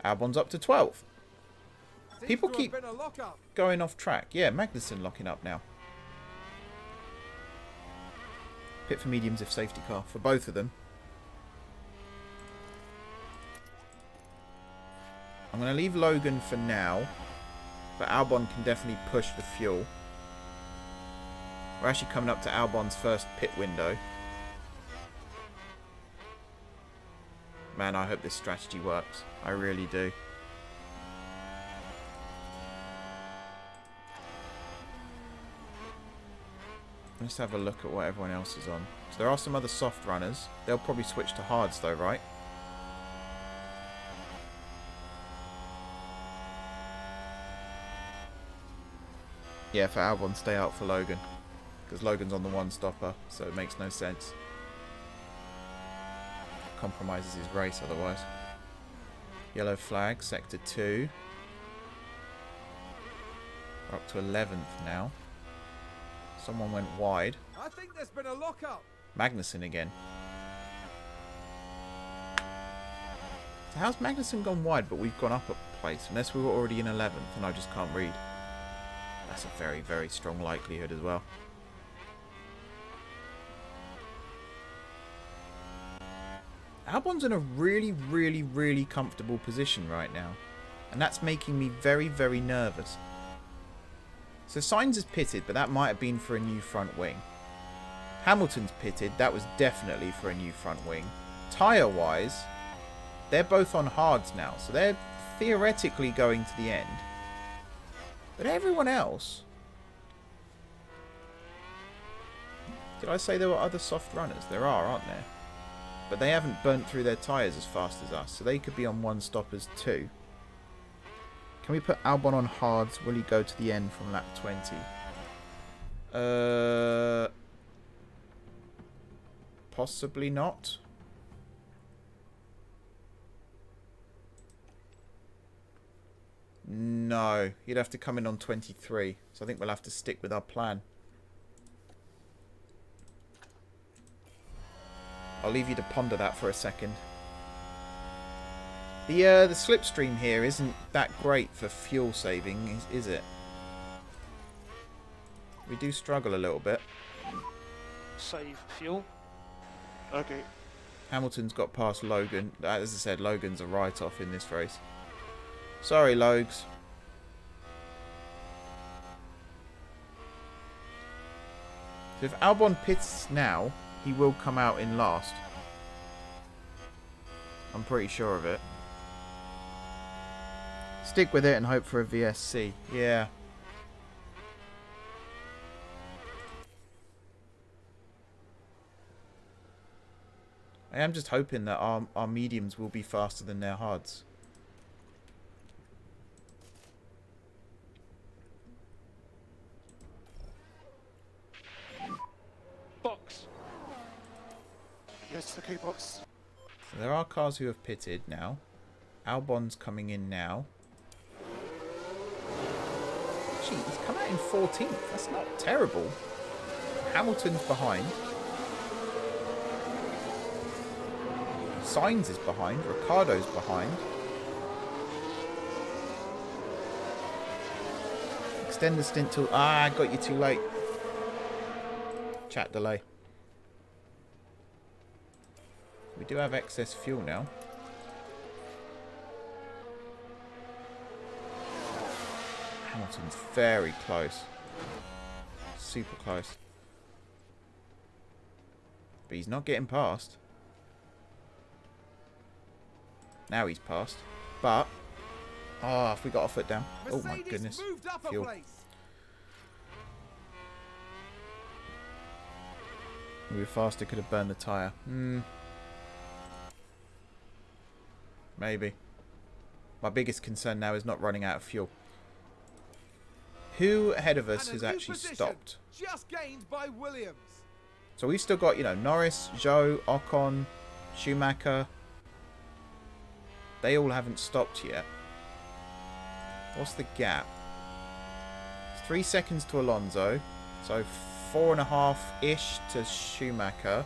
Albon's up to 12th. Seems People to have keep been a lockup. going off track. Yeah, Magnussen locking up now. Pit for mediums if safety car for both of them. I'm going to leave Logan for now. But Albon can definitely push the fuel. We're actually coming up to Albon's first pit window. Man, I hope this strategy works. I really do. Let's have a look at what everyone else is on. So there are some other soft runners. They'll probably switch to hards though, right? Yeah, for Albon, stay out for Logan. Because Logan's on the one stopper, so it makes no sense. Compromises his race otherwise. Yellow flag, sector 2. We're up to 11th now. Someone went wide. I think there's been a lockup. Magnussen again. So how's Magnussen gone wide but we've gone up a place? Unless we were already in 11th and I just can't read. That's a very, very strong likelihood as well. Albon's in a really, really, really comfortable position right now. And that's making me very, very nervous. So Sainz is pitted, but that might have been for a new front wing. Hamilton's pitted, that was definitely for a new front wing. Tyre-wise, they're both on hards now, so they're theoretically going to the end. But everyone else... Did I say there were other soft runners? There are, aren't there? But they haven't burnt through their tyres as fast as us, so they could be on one stoppers too. Can we put Albon on hards? Will he go to the end from lap 20? Possibly not. No, he'd have to come in on 23, so I think we'll have to stick with our plan. I'll leave you to ponder that for a second. The slipstream here isn't that great for fuel saving, is it? We do struggle a little bit. Save fuel. Okay. Hamilton's got past Logan. As I said, Logan's a write-off in this race. Sorry, Logs. So if Albon pits now, he will come out in last. I'm pretty sure of it. Stick with it and hope for a VSC. Yeah. I am just hoping that our mediums will be faster than their hards. Box. Yes, the key box. So there are cars who have pitted now. Albon's coming in now. Actually, he's come out in 14th. That's not terrible. Hamilton's behind. Sainz is behind. Ricciardo's behind. Extend the stint till... Ah, I got you too late. Chat delay. We do have excess fuel now. Hamilton's very close. Super close. But he's not getting past. Now he's passed. But... Ah, if we got our foot down. Oh my goodness. Fuel. If we were faster, could have burned the tyre. Maybe. My biggest concern now is not running out of fuel. Who ahead of us has actually stopped? Just gained by Williams. So we've still got, you know, Norris, Zhou, Ocon, Schumacher. They all haven't stopped yet. What's the gap? It's 3 seconds to Alonso. So 4.5-ish to Schumacher.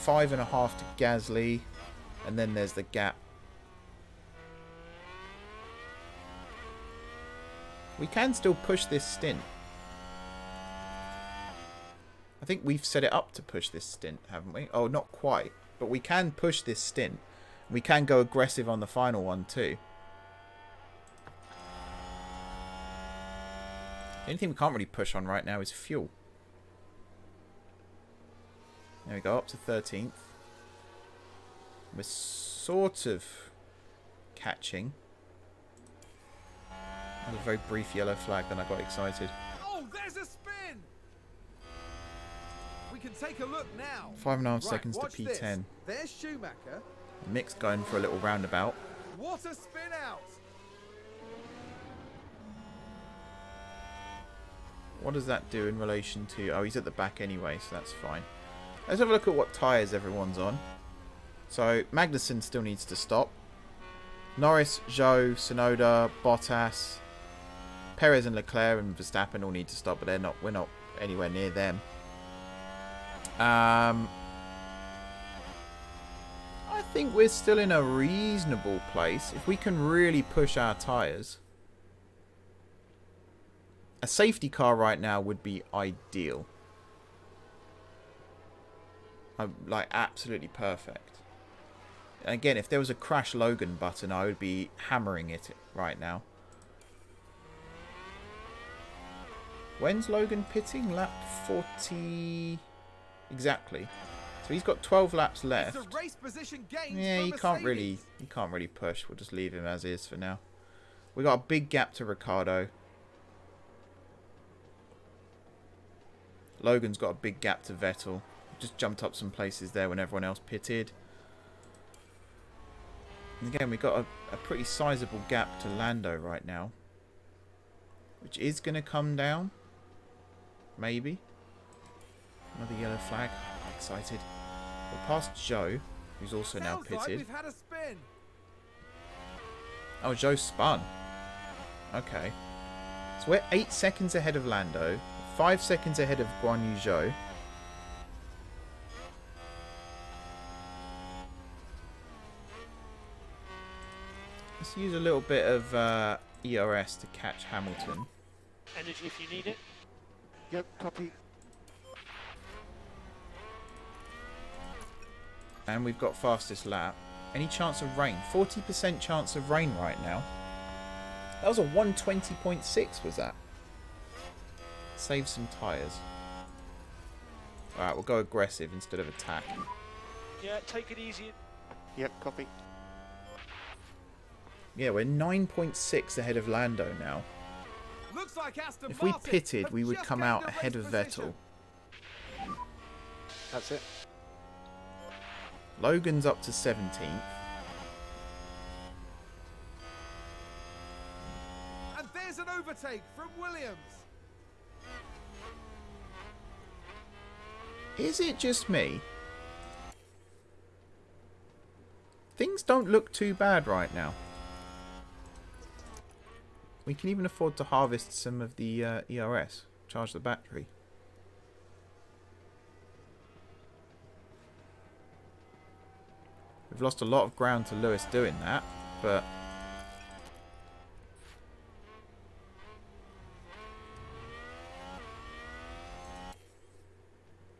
5.5 to Gasly. And then there's the gap. We can still push this stint. I think we've set it up to push this stint, haven't we? Oh, not quite. But we can push this stint. We can go aggressive on the final one too. The only thing we can't really push on right now is fuel. There we go, up to 13th. We're sort of catching. That was a very brief yellow flag, then I got excited. Oh, there's a spin! We can take a look now. 5.5 seconds to P10. This. There's Schumacher. Mick's going for a little roundabout. What a spin out! What does that do in relation to... Oh, he's at the back anyway, so that's fine. Let's have a look at what tyres everyone's on. So, Magnussen still needs to stop. Norris, Zhou, Tsunoda, Bottas, Perez and Leclerc and Verstappen all need to stop, but we're not anywhere near them. I think we're still in a reasonable place. If we can really push our tyres. A safety car right now would be ideal. Like, absolutely perfect. And again, if there was a Crash Logan button, I would be hammering it right now. When's Logan pitting? Lap 40... Exactly. So he's got 12 laps left. It's a race position gain Yeah, for he can't really push. We'll just leave him as is for now. We got a big gap to Ricciardo. Logan's got a big gap to Vettel. Just jumped up some places there when everyone else pitted. And again, we've got a pretty sizable gap to Lando right now. Which is going to come down. Maybe. Another yellow flag. I'm excited. We're past Zhou, who's also now pitted. Like we've had a spin. Oh, Zhou spun. Okay. So we're 8 seconds ahead of Lando. 5 seconds ahead of Guan Yu Zhou. Let's use a little bit of ERS to catch Hamilton. Energy if you need it. Yep, copy. And we've got fastest lap. Any chance of rain? 40% chance of rain right now. That was a 120.6 was that? Save some tyres. Alright, we'll go aggressive instead of attack. Yeah, take it easy. Yep, copy. Yeah, we're 9.6 ahead of Lando now. Looks like Aston If we Martin pitted, have we would just come gained out a ahead race of position. Vettel. That's it. Logan's up to 17th. And there's an overtake from Williams. Is it just me? Things don't look too bad right now. We can even afford to harvest some of the ERS. Charge the battery. We've lost a lot of ground to Lewis doing that, but...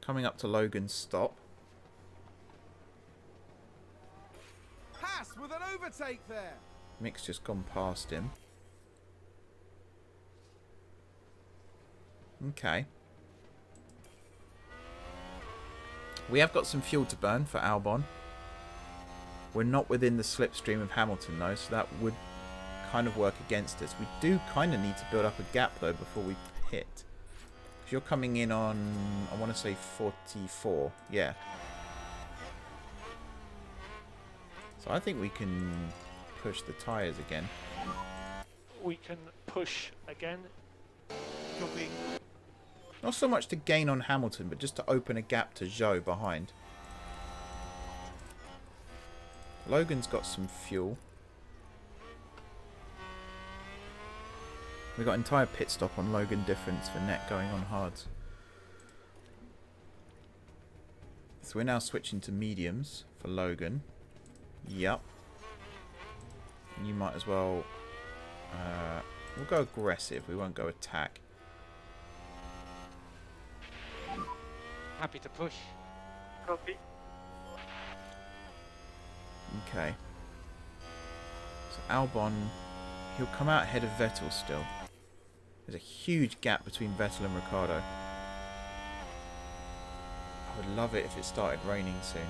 coming up to Logan's stop. Haas with an overtake there. Mick's just gone past him. Okay. We have got some fuel to burn for Albon. We're not within the slipstream of Hamilton though, so that would kind of work against us. We do kind of need to build up a gap though before we hit. Because you're coming in on, I want to say 44. Yeah. So I think we can push the tyres again. We can push again. Copy. Not so much to gain on Hamilton, but just to open a gap to Zhou behind. Logan's got some fuel. We got entire pit stop on Logan difference for net going on hards. So we're now switching to mediums for Logan. Yup. And you might as well... we'll go aggressive. We won't go attack. Happy to push. Copy. Okay. So Albon, he'll come out ahead of Vettel still. There's a huge gap between Vettel and Ricciardo. I would love it if it started raining soon.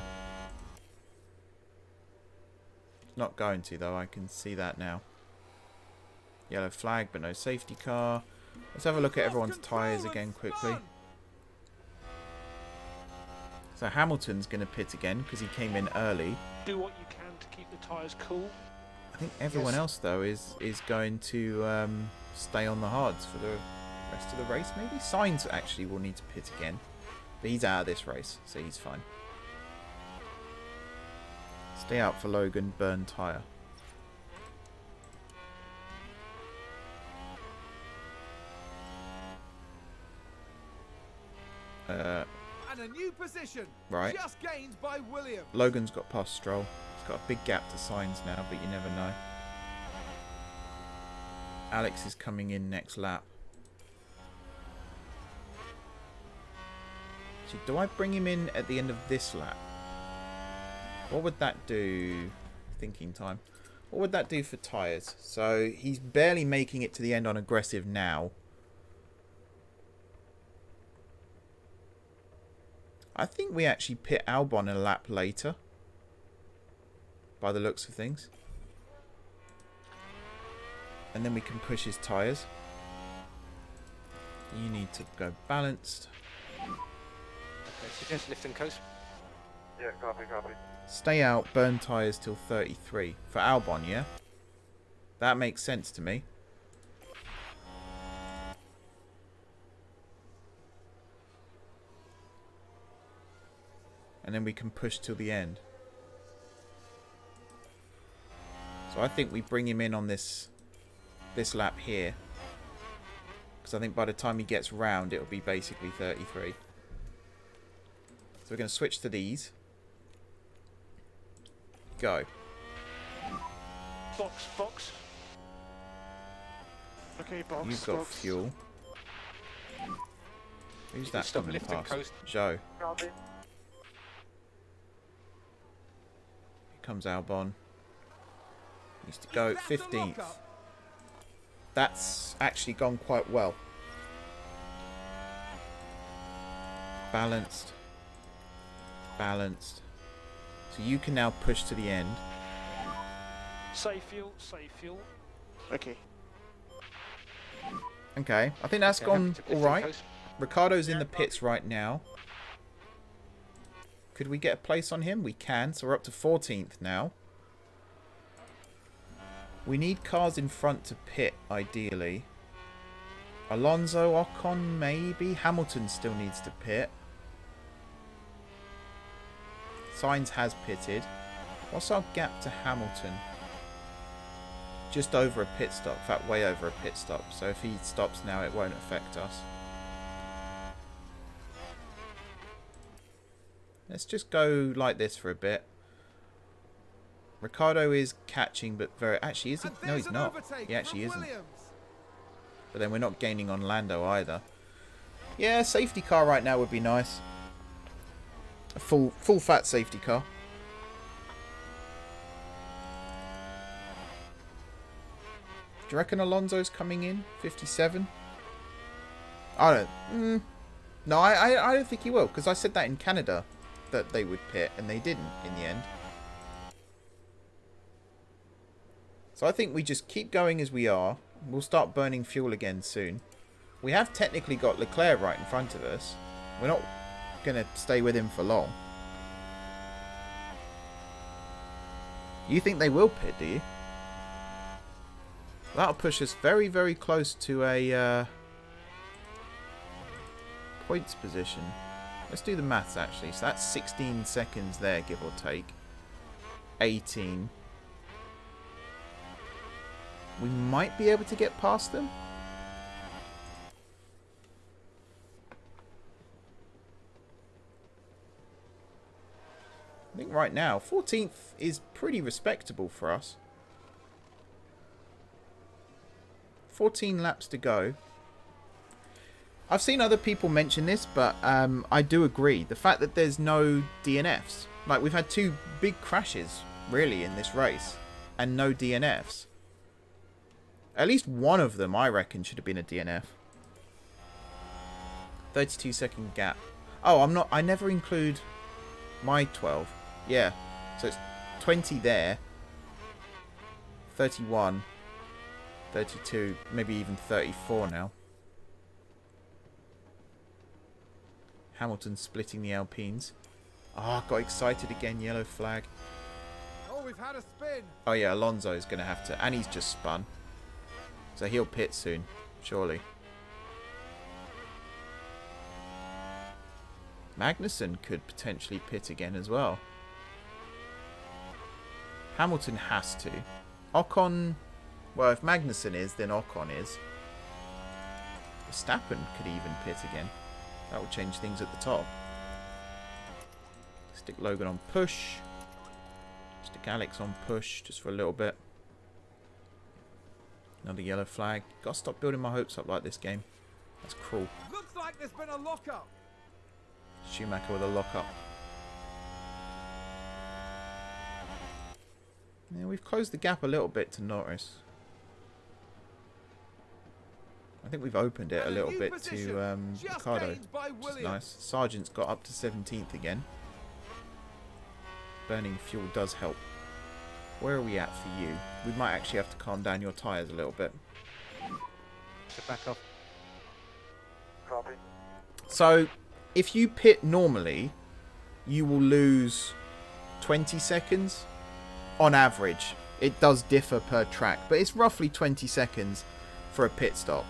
It's not going to though, I can see that now. Yellow flag but no safety car. Let's have a look at everyone's tyres again quickly. So Hamilton's going to pit again because he came in early. Do what you can to keep the tyres cool. I think everyone else though is going to stay on the hards for the rest of the race maybe. Sainz actually will need to pit again, but he's out of this race so he's fine. Stay out for Logan, burn tyre. And a new position. Right. Just gained by Williams. Logan's got past Stroll. He's got a big gap to Sainz now, but you never know. Alex is coming in next lap. So do I bring him in at the end of this lap? What would that do? Thinking time. What would that do for tyres? So he's barely making it to the end on aggressive now. I think we actually pit Albon a lap later. By the looks of things. And then we can push his tyres. You need to go balanced. Okay, so just lift and coast. Yeah, copy, copy. Stay out, burn tyres till 33. For Albon, yeah? That makes sense to me. And then we can push till the end. So I think we bring him in on this lap here. Because I think by the time he gets round, it'll be basically 33. So we're going to switch to these. Go. Box, box. Okay, box. You've got box. fuel. Who's that Stop, coming lift and past? coast. Zhou. Copy. Here comes Albon. Needs to go 15th. That's actually gone quite well. Balanced. Balanced. So you can now push to the end. Save fuel, save fuel. Okay. Okay, I think that's Yeah, gone happy to pit alright. coast. Ricardo's in the pits right now. Could we get a place on him? We can, so we're up to 14th now. We need cars in front to pit, ideally. Alonso, Ocon, maybe. Hamilton still needs to pit. Sainz has pitted. What's our gap to Hamilton? Just over a pit stop. In fact, way over a pit stop. So if he stops now, it won't affect us. Let's just go like this for a bit. Ricardo is catching, but very... Actually, is he? No, he's not. He actually isn't. But then we're not gaining on Lando either. Yeah, safety car right now would be nice. A full fat safety car. Do you reckon Alonso's coming in? 57? I don't... No, I don't think he will. Because I said that in Canada. That they would pit. And they didn't in the end. So I think we just keep going as we are. We'll start burning fuel again soon. We have technically got Leclerc right in front of us. We're not going to stay with him for long. You think they will pit, do you? That'll push us very, very close to a points position. Let's do the maths, actually. So that's 16 seconds there, give or take. 18. We might be able to get past them. I think right now, 14th is pretty respectable for us. 14 laps to go. I've seen other people mention this, but I do agree. The fact that there's no DNFs. Like, we've had 2 big crashes, really, in this race. And no DNFs. At least one of them, I reckon, should have been a DNF. 32-second gap. Oh, I never include my 12. Yeah. So it's 20 there. 31. 32. Maybe even 34 now. Hamilton splitting the Alpines. Oh, got excited again. Yellow flag. Oh, we've had a spin. Oh, yeah. Alonso's going to have to... And he's just spun. So he'll pit soon, surely. Magnussen could potentially pit again as well. Hamilton has to. Ocon... Well, if Magnussen is, then Ocon is. Verstappen could even pit again. That will change things at the top. Stick Logan on push. Stick Alex on push, just for a little bit. Another yellow flag. Gotta stop building my hopes up like this game. That's cruel. Looks like there's been a lock-up. Schumacher with a lock-up. Yeah, we've closed the gap a little bit to Norris. I think we've opened it a little bit to Ricardo. Which is nice. Sargent's got up to 17th again. Burning fuel does help. Where are we at for you? We might actually have to calm down your tyres a little bit. So back off. Copy. So, if you pit normally, you will lose 20 seconds on average. It does differ per track, but it's roughly 20 seconds for a pit stop.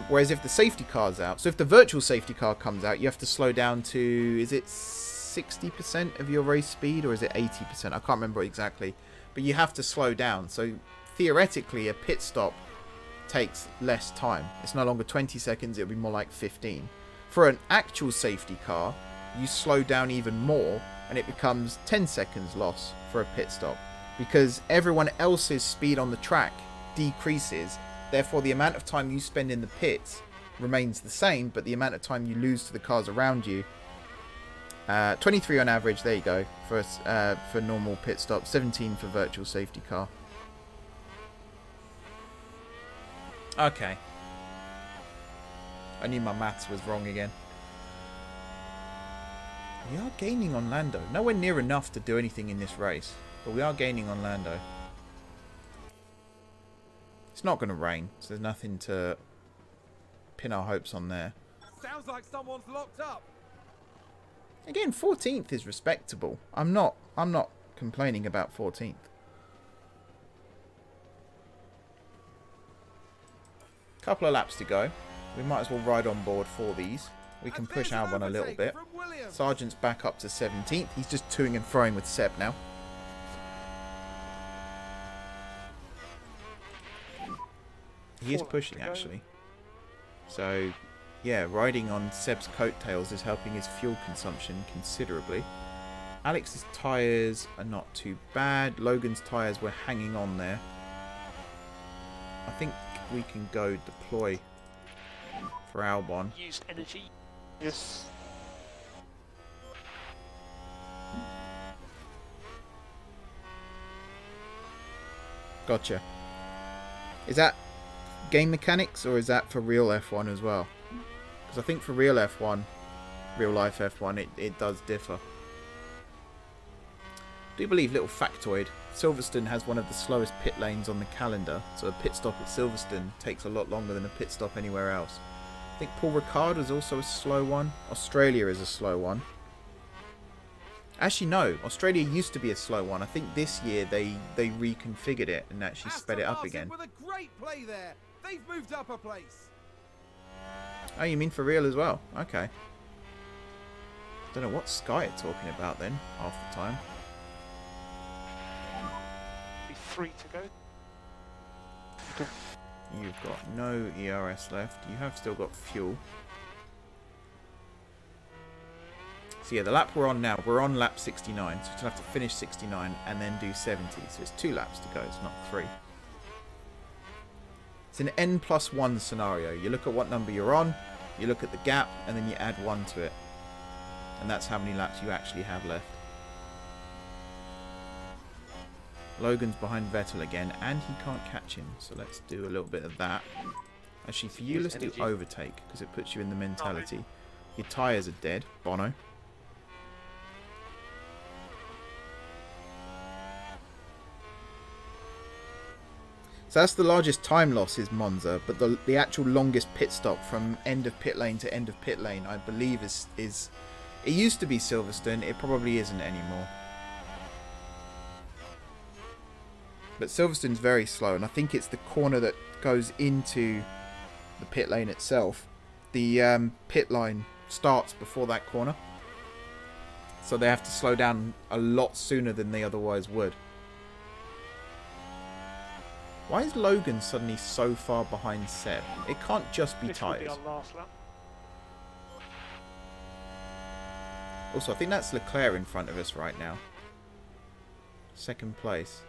Whereas if the safety car's out, so if the virtual safety car comes out, you have to slow down to, is it 60% of your race speed, or is it 80%? I can't remember exactly, but you have to slow down. So theoretically, a pit stop takes less time. It's no longer 20 seconds, it'll be more like 15. For an actual safety car, you slow down even more, and it becomes 10 seconds loss for a pit stop, because everyone else's speed on the track decreases. Therefore, the amount of time you spend in the pits remains the same, but the amount of time you lose to the cars around you. 23 on average, there you go, for normal pit stop. 17 for virtual safety car. Okay. I knew my maths was wrong again. We are gaining on Lando. Nowhere near enough to do anything in this race, but we are gaining on Lando. It's not going to rain, so there's nothing to pin our hopes on there. Sounds like someone's locked up. Again, 14th is respectable. I'm not complaining about 14th. Couple of laps to go. We might as well ride on board for these. We can push Albon a little bit. Sargent's back up to 17th. He's just toing and froing with Seb now. He is pushing, actually. So, yeah, riding on Seb's coattails is helping his fuel consumption considerably. Alex's tyres are not too bad. Logan's tyres were hanging on there. I think we can go deploy for Albon. Use energy. Yes. Gotcha. Is that game mechanics or is that for real F1 as well? Because I think for real F1, real life F1, it does differ. I do believe, little factoid, Silverstone has one of the slowest pit lanes on the calendar, so a pit stop at Silverstone takes a lot longer than a pit stop anywhere else. I think Paul Ricard was also a slow one. Australia is a slow one. Actually, no. Australia used to be a slow one. I think this year they reconfigured it and actually sped it up again. With a great play there. They've moved up a place. Oh, you mean for real as well? Okay. Don't know what Sky are talking about then, half the time. Be 3 to go. You've got no ERS left. You have still got fuel. So yeah, the lap we're on now, we're on lap 69. So we'll have to finish 69 and then do 70. So it's 2 laps to go, it's not 3. It's an N+1 scenario. You look at what number you're on, you look at the gap, and then you add 1 to it. And that's how many laps you actually have left. Logan's behind Vettel again, and he can't catch him. So let's do a little bit of that. Actually, for you, let's do overtake, because it puts you in the mentality. Your tyres are dead, Bono. So that's the largest time loss is Monza, but the actual longest pit stop from end of pit lane to end of pit lane, I believe is it used to be Silverstone. It probably isn't anymore. But Silverstone's very slow, and I think it's the corner that goes into the pit lane itself. The pit line starts before that corner, so they have to slow down a lot sooner than they otherwise would. Why is Logan suddenly so far behind Seb? It can't just be This will be tyres. our last lap. Also, I think that's Leclerc in front of us right now. Second place.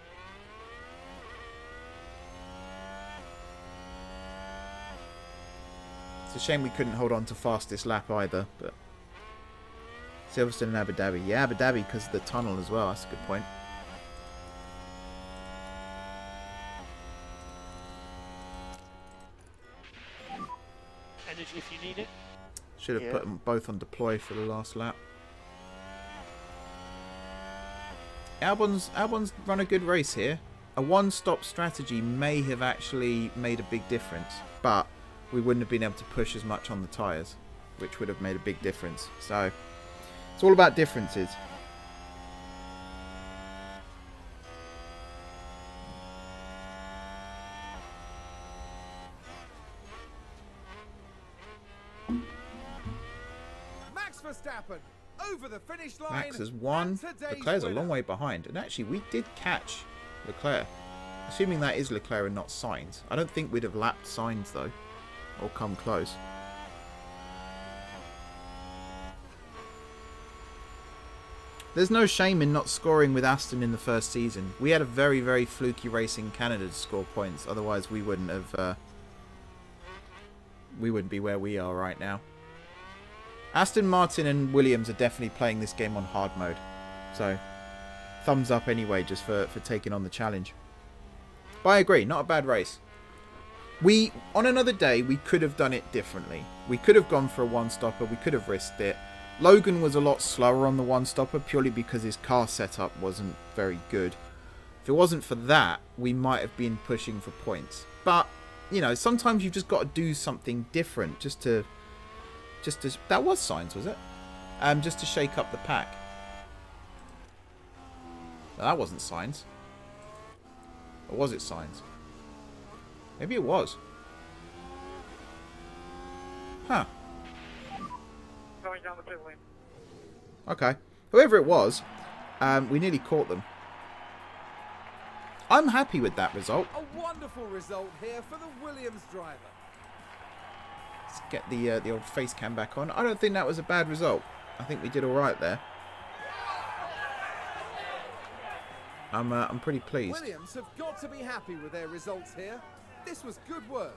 It's a shame we couldn't hold on to fastest lap either, but Silverstone and Abu Dhabi. Yeah, Abu Dhabi because of the tunnel as well. That's a good point. Energy if you need it. Should have put them both on deploy for the last lap. Albon's run a good race here. A one-stop strategy may have actually made a big difference, but we wouldn't have been able to push as much on the tyres, which would have made a big difference. So it's all about differences. Max Verstappen over the finish line. Max has won. Leclerc's a long way behind. And actually, we did catch Leclerc. Assuming that is Leclerc and not Sainz. I don't think we'd have lapped Sainz, though. Or come close. There's no shame in not scoring with Aston in the first season. We had a very, very fluky race in Canada to score points. Otherwise, we wouldn't have... we wouldn't be where we are right now. Aston Martin and Williams are definitely playing this game on hard mode. So, thumbs up anyway, just for taking on the challenge. But I agree, not a bad race. On another day, we could have done it differently. We could have gone for a one-stopper, we could have risked it. Logan was a lot slower on the one-stopper purely because his car setup wasn't very good. If it wasn't for that, we might have been pushing for points. But, you know, sometimes you've just got to do something different just to... That was Sainz, was it? Just to shake up the pack. No, that wasn't Sainz. Or was it Sainz? Maybe it was. Huh. Going down the pit lane. Okay. Whoever it was, we nearly caught them. I'm happy with that result. A wonderful result here for the Williams driver. Let's get the old face cam back on. I don't think that was a bad result. I think we did all right there. I'm pretty pleased. Williams have got to be happy with their results here. This was good work.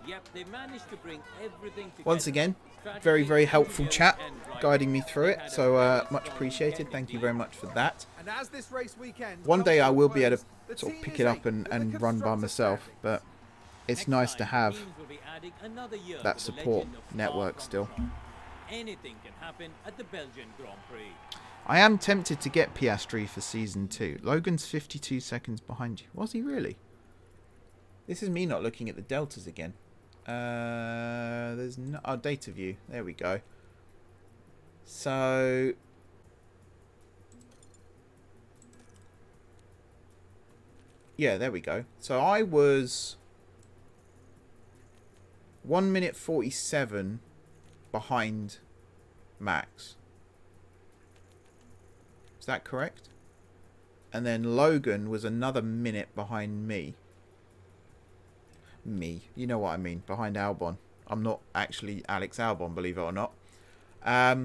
Yep, they managed to bring everything together. Once again, very, very helpful chat guiding me through it. So much appreciated. Thank you very much for that. And as this race weekend, One day I will be able the to sort of team pick is it up eighth and with a run by constructors' myself, standing. but it's nice to have that support network still. Anything can happen at the Belgian Grand Prix. I am tempted to get Piastri for Season 2. Logan's 52 seconds behind you. Was he really? This is me not looking at the deltas again. There's no... Oh, data view. There we go. So... Yeah, there we go. So I was 1 minute 47 behind Max. Is that correct? And then Logan was another minute behind me. You know what I mean. Behind Albon. I'm not actually Alex Albon, believe it or not. I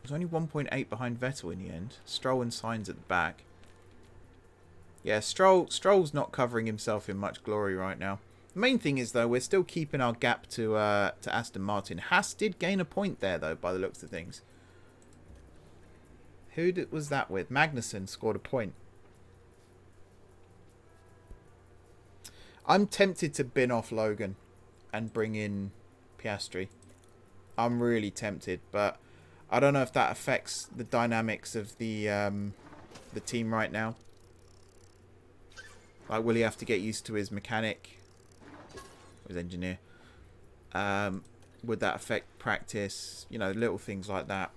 was only 1.8 behind Vettel in the end. Stroll and Sainz at the back. Yeah, Stroll's not covering himself in much glory right now. The main thing is, though, we're still keeping our gap to Aston Martin. Haas did gain a point there, though, by the looks of things. Who was that with? Magnussen scored a point. I'm tempted to bin off Logan and bring in Piastri. I'm really tempted, but I don't know if that affects the dynamics of the team right now. Like, will he have to get used to his mechanic? His engineer. Would that affect practice? You know, little things like that.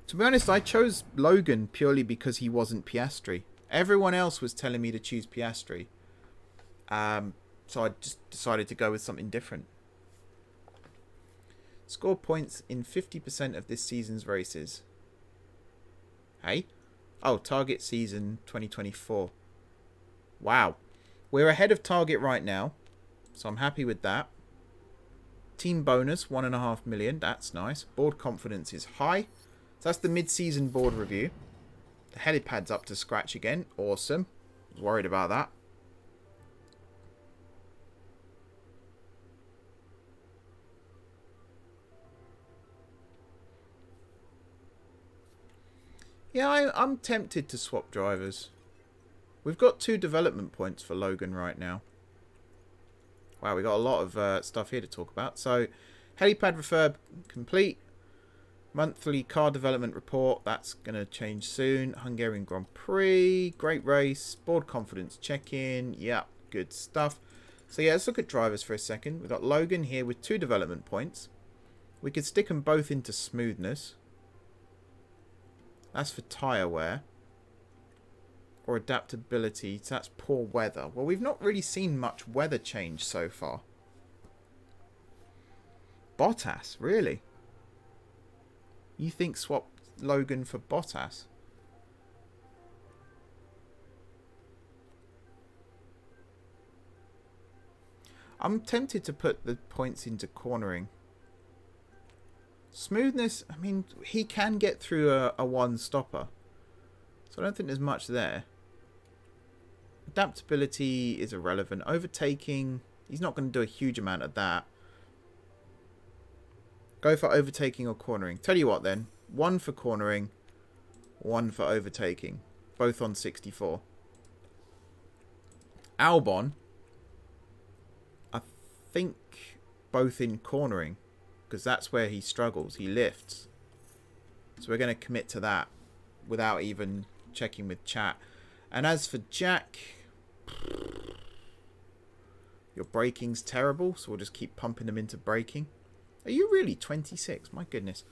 To be honest, I chose Logan purely because he wasn't Piastri. Everyone else was telling me to choose Piastri. So I just decided to go with something different. Score points in 50% of this season's races. Hey? Oh, target season 2024. Wow. We're ahead of target right now. So I'm happy with that. Team bonus, 1.5 million. That's nice. Board confidence is high. So that's the mid-season board review. The helipad's up to scratch again. Awesome. I was worried about that. Yeah, I'm tempted to swap drivers. We've got 2 development points for Logan right now. Wow, we got a lot of stuff here to talk about. So, helipad refurb complete. Monthly car development report. That's going to change soon. Hungarian Grand Prix. Great race. Board confidence check-in. Yeah, good stuff. So, yeah, let's look at drivers for a second. We've got Logan here with 2 development points. We could stick them both into smoothness. That's for tyre wear. Or adaptability. So that's poor weather. Well, we've not really seen much weather change so far. Bottas, really? You think swap Logan for Bottas? I'm tempted to put the points into cornering. Smoothness, I mean, he can get through a one-stopper. So I don't think there's much there. Adaptability is irrelevant. Overtaking, he's not going to do a huge amount of that. Go for overtaking or cornering. Tell you what then. 1 for cornering. 1 for overtaking. Both on 64. Albon. I think both in cornering, because that's where he struggles. He lifts. So we're going to commit to that without even checking with chat. And as for Jack, your braking's terrible, so we'll just keep pumping them into braking. Are you really 26? My goodness.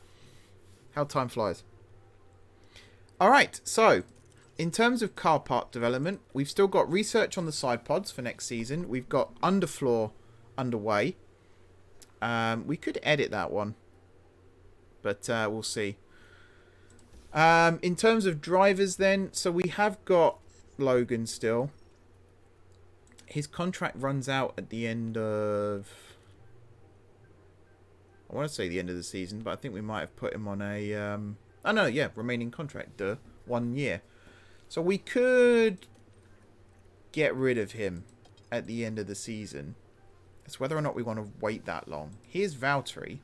How time flies. Alright, so in terms of car part development, we've still got research on the side pods for next season. We've got underfloor underway. We could edit that one, but we'll see. In terms of drivers then, so we have got Logan still. His contract runs out at the end of... I want to say the end of the season, but I think we might have put him on a... oh no, yeah, remaining contract, 1 year. So we could get rid of him at the end of the season. It's whether or not we want to wait that long. Here's Valtteri.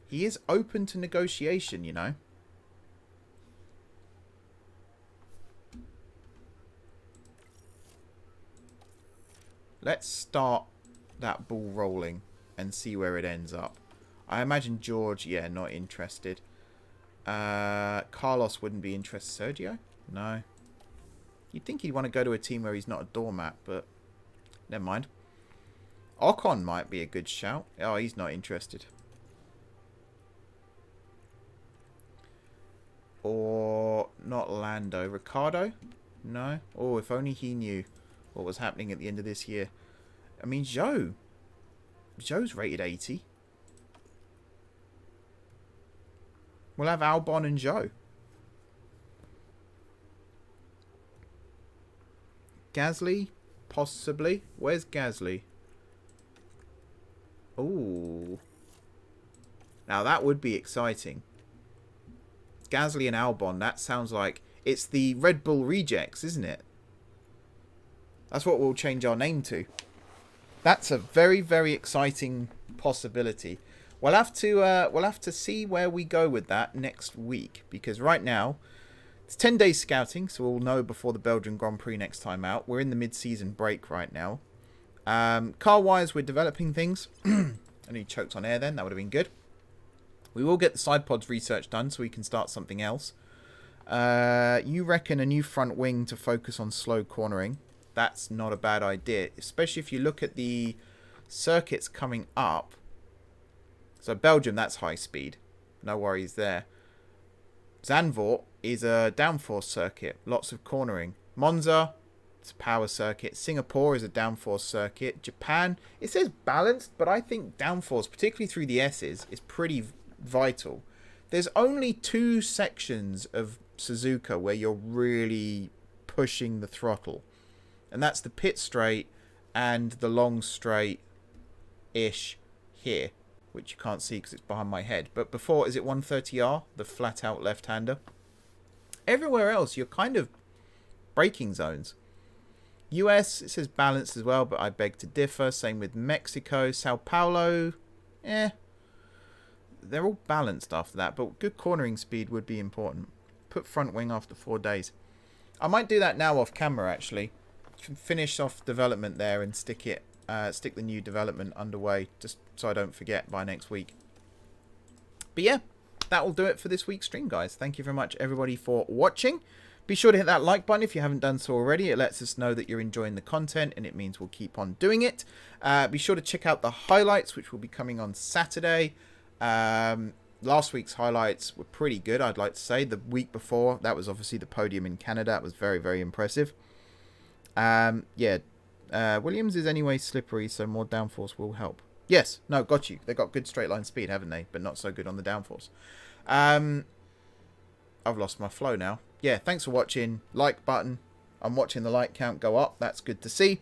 He is open to negotiation, you know. Let's start that ball rolling and see where it ends up. I imagine George, yeah, not interested. Carlos wouldn't be interested. Sergio? No. You'd think he'd want to go to a team where he's not a doormat, but never mind. Ocon might be a good shout. Oh, he's not interested. Or not Lando. Ricardo? No. Oh, if only he knew what was happening at the end of this year. I mean, Zhou. Zhou's rated 80. We'll have Albon and Zhou. Gasly? Possibly. Where's Gasly? Ooh. Now that would be exciting. Gasly and Albon, that sounds like... It's the Red Bull rejects, isn't it? That's what we'll change our name to. That's a very, very exciting possibility. We'll have to see where we go with that next week, because right now it's 10 days scouting, so we'll know before the Belgian Grand Prix next time out. We're in the mid-season break right now. Car-wise, we're developing things. I need chokes on air then. That would have been good. We will get the side pods research done so we can start something else. You reckon a new front wing to focus on slow cornering? That's not a bad idea, especially if you look at the circuits coming up. So Belgium, that's high speed. No worries there. Zandvoort is a downforce circuit. Lots of cornering. Monza, it's a power circuit. Singapore is a downforce circuit. Japan, it says balanced, but I think downforce, particularly through the S's, is pretty vital. There's only 2 sections of Suzuka where you're really pushing the throttle. And that's the pit straight and the long straight-ish here, which you can't see because it's behind my head. But before, is it 130R, the flat-out left-hander? Everywhere else, you're kind of braking zones. US, it says balanced as well, but I beg to differ. Same with Mexico. Sao Paulo, they're all balanced after that, but good cornering speed would be important. Put front wing after 4 days. I might do that now off camera, actually. Finish off development there and stick the new development underway, just so I don't forget by next week. But yeah, that will do it for this week's stream, guys. Thank you very much, everybody, for watching. Be sure to hit that like button if you haven't done so already. It lets us know that you're enjoying the content, and it means we'll keep on doing it. Be sure to check out the highlights, which will be coming on Saturday. Last week's highlights were pretty good, I'd like to say. The week before, that was obviously the podium in Canada. It was very, very impressive. Williams is anyway slippery, so more downforce will help. Yes, no, got you. They've got good straight line speed, haven't they? But not so good on the downforce. I've lost my flow now. Yeah, thanks for watching. Like button. I'm watching the like count go up. That's good to see.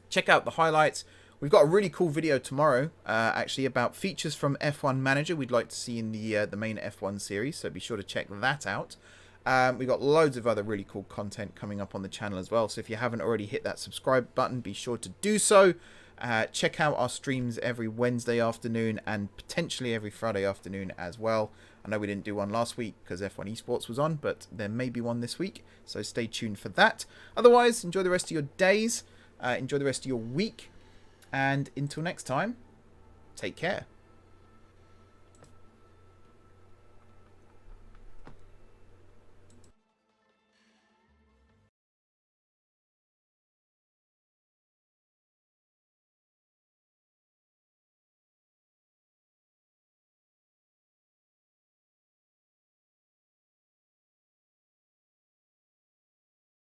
Check out the highlights. We've got a really cool video tomorrow, actually, about features from F1 Manager we'd like to see in the main F1 series, so be sure to check that out. We've got loads of other really cool content coming up on the channel as well, so if you haven't already hit that subscribe button, be sure to do so. Check out our streams every Wednesday afternoon and potentially every Friday afternoon as well. I know we didn't do one last week because F1 Esports was on, but there may be one this week, so stay tuned for that. Otherwise, enjoy the rest of your days. Enjoy the rest of your week. And until next time, take care.